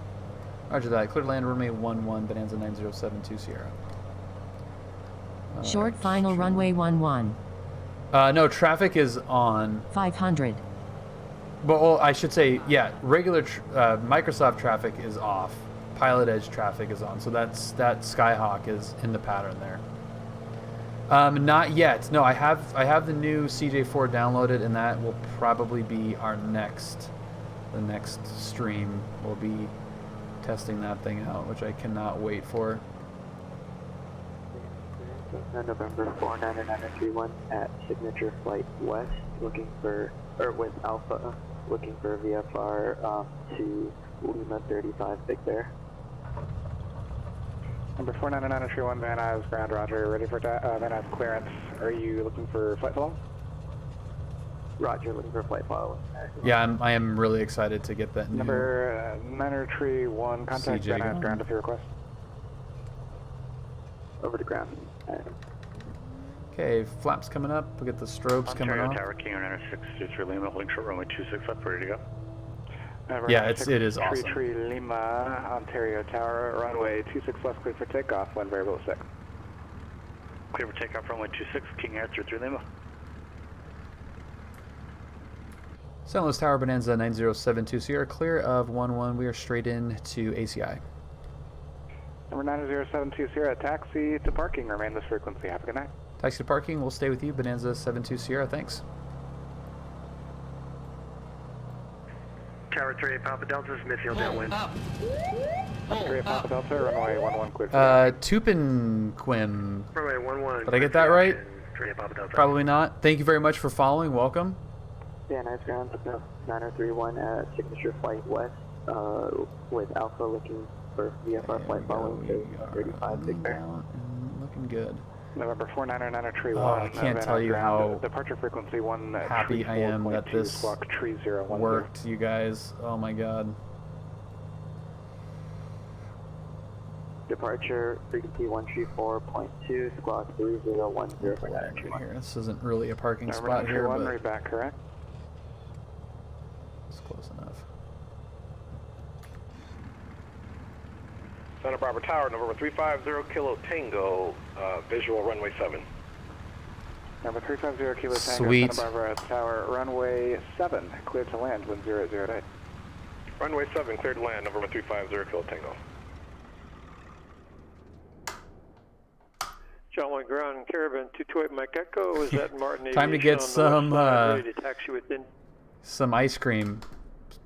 Roger that. Clear to land, runway 11, Bonanza 9072 Sierra. Short final runway 11. No, traffic is on. 500. Well, I should say, yeah, regular Microsoft traffic is off. PilotEdge traffic is on. So that Skyhawk is in the pattern there. Not yet. No, I have the new CJ4 downloaded, and that will probably be our the next stream. We'll be testing that thing out, which I cannot wait for. November 49931 at Signature Flight West, looking for, or with Alpha, looking for VFR to Lima 35 Big Bear. Number 49931, Van Nuys, ground, roger, ready for Van Nuys clearance. Are you looking for flight follow? Roger, looking for flight follow. Yeah, I am really excited to get that new Number 931, contact CJ Van Nuys ground with your request. Over to ground. Okay, flaps coming up. We get the strobes coming up. Tower, King 9623 Lima, holding short runway 26 up, ready to go. Yeah, it is awesome. Tree Lima, Ontario Tower, runway 26 left, clear for takeoff, wind variable 6. Clear for takeoff, runway 26, King Air 33 Lima. St. Louis Tower, Bonanza 9072 Sierra, clear of 11. We are straight in to ACI. Number 9072 Sierra, taxi to parking, remain this frequency. Have a good night. Taxi to parking, we'll stay with you, Bonanza 72 Sierra, thanks. Tower 3 Papa Delta, Smithfield downwind. Up. 3 Papa Delta, runway 11 clear. Tupinquim. Runway 11. Did I get that right? 3 Papa Delta. Probably not. Thank you very much for following. Welcome. Yeah, nice ground, 9031 at Signature Flight West, with Alpha looking for VFR flight following to 35 Big Bear. Looking good. November 49931. Oh, I can't tell you how departure frequency 1 happy I am that this squawk tree 010. worked, you guys. Oh my god. Departure frequency 134.2, squawk 3010 for that entry. Here, this isn't really a parking Number spot here, 931, but right back, correct? it's close enough. Santa Barbara Tower, November 350 Kilo Tango, visual runway 7. Number 350 Kilo Tango, Sweet. Santa Barbara Tower, runway 7, clear to land, wind 008. Runway 7, cleared to land, November 350 Kilo Tango. John 1 ground, Caravan 228 Mike Echo, is that Martin Aviation? Time to get on the some west side, ready to taxi within. some ice cream.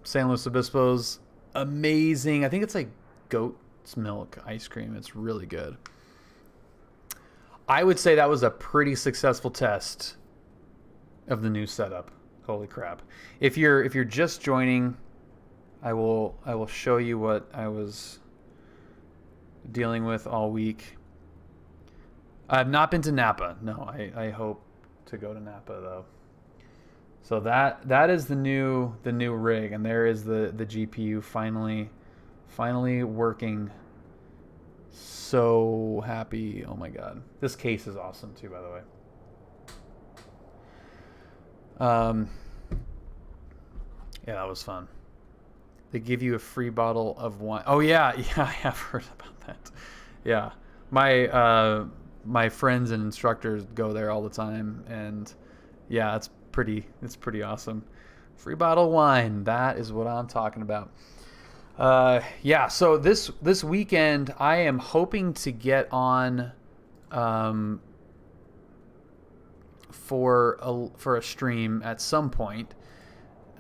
San Luis Obispo's amazing. I think it's like goat's milk ice cream. It's really good. I would say that was a pretty successful test of the new setup. Holy crap. If you're just joining, I will show you what I was dealing with all week. I've not been to Napa. No, I hope to go to Napa though. So that is the new rig, and there is the GPU finally working. So happy. Oh my god. This case is awesome too, by the way. Yeah, that was fun. They give you a free bottle of wine. Oh yeah, I have heard about that. Yeah. My friends and instructors go there all the time, and yeah, it's pretty awesome. Free bottle of wine. That is what I'm talking about. Yeah, so this weekend I am hoping to get on for a stream at some point.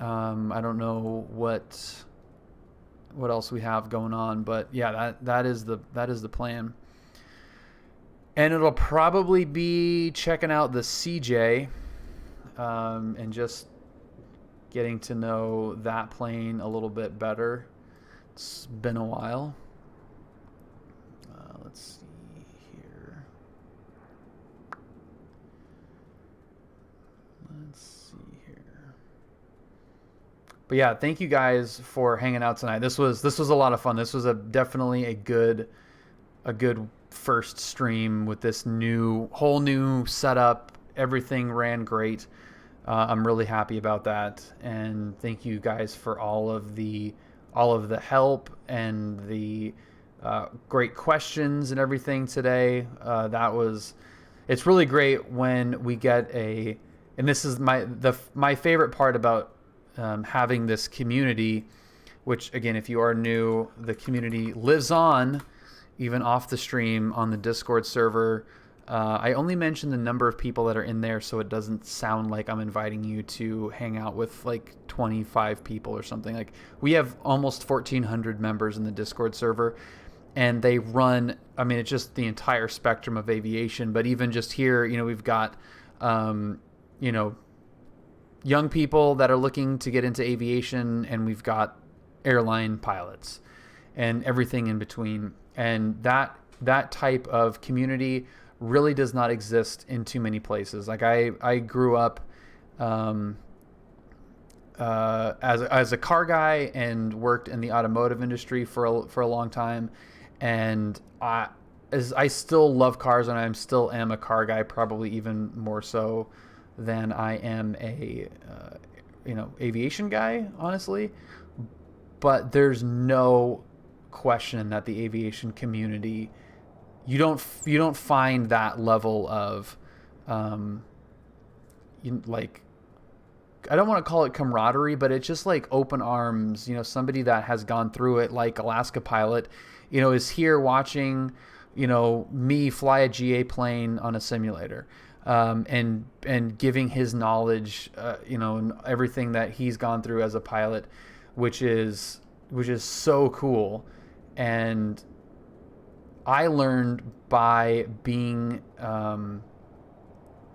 I don't know what else we have going on, but yeah, that is the plan. And it'll probably be checking out the CJ and just getting to know that plane a little bit better. It's been a while. Let's see here. But yeah, thank you guys for hanging out tonight. This was a lot of fun. This was definitely a good first stream with this whole new setup. Everything ran great. I'm really happy about that, and thank you guys for all of the help and the great questions and everything today. It's really great when we get and this is my favorite part about having this community, which again, if you are new, the community lives on even off the stream on the Discord server. I only mention the number of people that are in there so it doesn't sound like I'm inviting you to hang out with like 25 people or something. Like, we have almost 1,400 members in the Discord server, and they run, I mean, it's just the entire spectrum of aviation. But even just here, you know, we've got, you know, young people that are looking to get into aviation, and we've got airline pilots and everything in between. And that type of community really does not exist in too many places. Like, I grew up as a car guy and worked in the automotive industry for a long time, and I still love cars, and I still am a car guy, probably even more so than I am a aviation guy, honestly. But there's no question that the aviation community, you don't find that level of like, I don't want to call it camaraderie, but it's just like open arms. You know, somebody that has gone through it, like Alaska Pilot, you know, is here watching, you know, me fly a GA plane on a simulator, and giving his knowledge, you know, and everything that he's gone through as a pilot, which is so cool. And I learned by being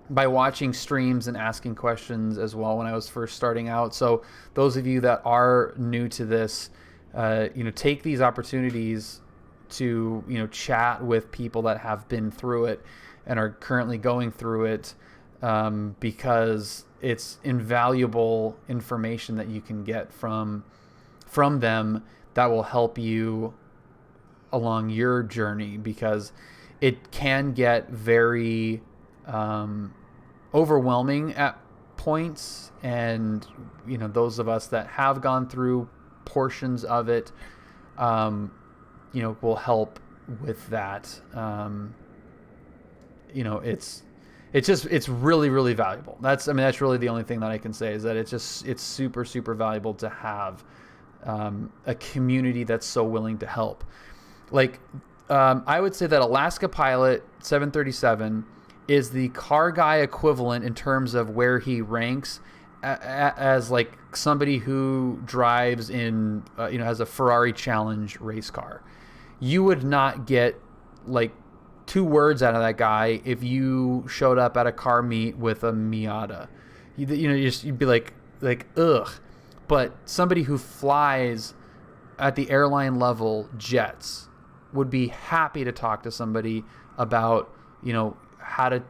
by watching streams and asking questions as well when I was first starting out. So those of you that are new to this, you know, take these opportunities to, you know, chat with people that have been through it and are currently going through it, because it's invaluable information that you can get from them that will help you along your journey, because it can get very overwhelming at points. And, you know, those of us that have gone through portions of it, you know, will help with that. You know, it's really, really valuable. That's really the only thing that I can say, is that it's super, super valuable to have a community that's so willing to help. Like, I would say that Alaska Pilot 737 is the car guy equivalent in terms of where he ranks as like somebody who drives in, you know, has a Ferrari Challenge race car. You would not get like 2 words out of that guy if you showed up at a car meet with a Miata. You'd be like ugh. But somebody who flies at the airline level jets would be happy to talk to somebody about, you know, how to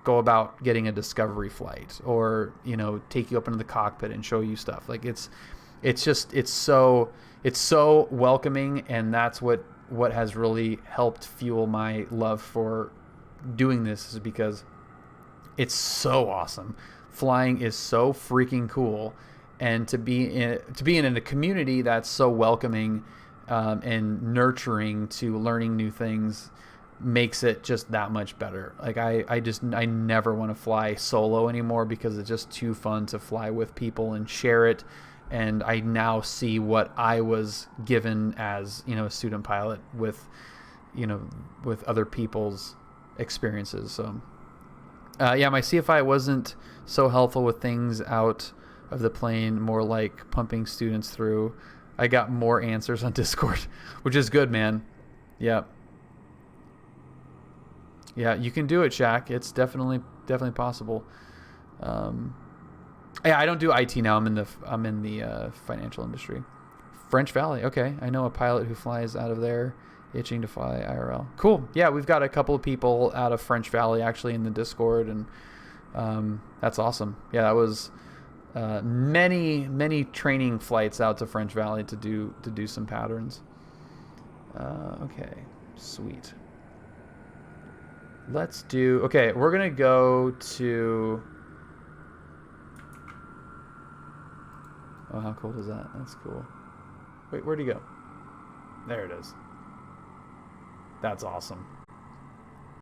go about getting a discovery flight, or, you know, take you up into the cockpit and show you stuff. Like, it's so welcoming, and that's what has really helped fuel my love for doing this, is because it's so awesome. Flying is so freaking cool, and to be in a community that's so welcoming and nurturing to learning new things makes it just that much better. Like, I never want to fly solo anymore, because it's just too fun to fly with people and share it. And I now see what I was given as, you know, a student pilot with other people's experiences. So yeah, my CFI wasn't so helpful with things out of the plane, more like pumping students through. I got more answers on Discord, which is good, man. Yeah. Yeah, you can do it, Shaq. It's definitely possible. Yeah, I don't do IT now. I'm in the financial industry. French Valley. Okay, I know a pilot who flies out of there, itching to fly IRL. Cool. Yeah, we've got a couple of people out of French Valley actually in the Discord, and that's awesome. Yeah, that was many training flights out to French Valley to do some patterns. Okay, sweet. Let's do. Okay, we're gonna go to. Oh, how cool is that? That's cool. Wait, where'd he go? There it is. That's awesome.